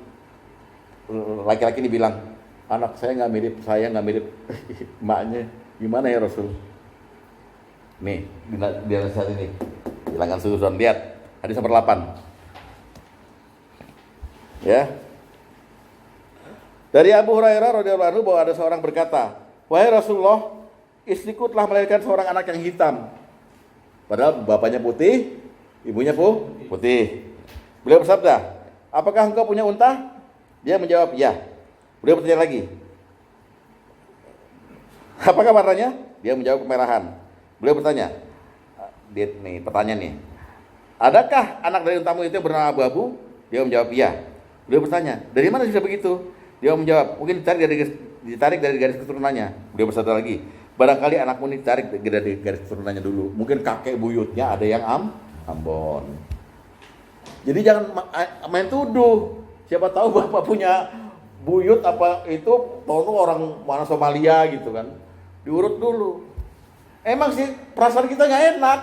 laki-laki ini bilang, anak saya nggak mirip emaknya. Gimana ya Rasul? Nih, di saat ini, hilangkan suzon. Lihat, hadis nomor 8. Ya. Dari Abu Hurairah radhiyallahu anhu bahwa ada seorang berkata, wahai Rasulullah, istriku telah melahirkan seorang anak yang hitam. Padahal bapaknya putih, ibunya putih. Beliau bersabda, apakah engkau punya unta? Dia menjawab, ya. Beliau bertanya lagi, apakah warnanya? Dia menjawab kemerahan. Beliau bertanya, pertanyaan nih, adakah anak dari untamu itu yang bernama abu-abu? Dia menjawab, iya. Beliau bertanya, dari mana bisa begitu? Dia menjawab, mungkin ditarik dari garis keturunannya. Beliau bersabda lagi, barangkali anakmu ini ditarik dari garis keturunannya dulu. Mungkin kakek buyutnya ada yang Ambon. Jadi jangan main tuduh. Siapa tahu bapak punya buyut apa itu, tahu orang mana Somalia gitu kan. Diurut dulu. Emang sih perasaan kita nggak enak.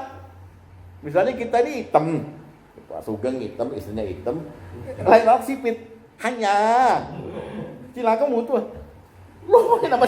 Misalnya kita ini hitam, Pak Sugeng hitam, istrinya hitam, lain sipit, hanya cilaka mutu. Lo nama siapa?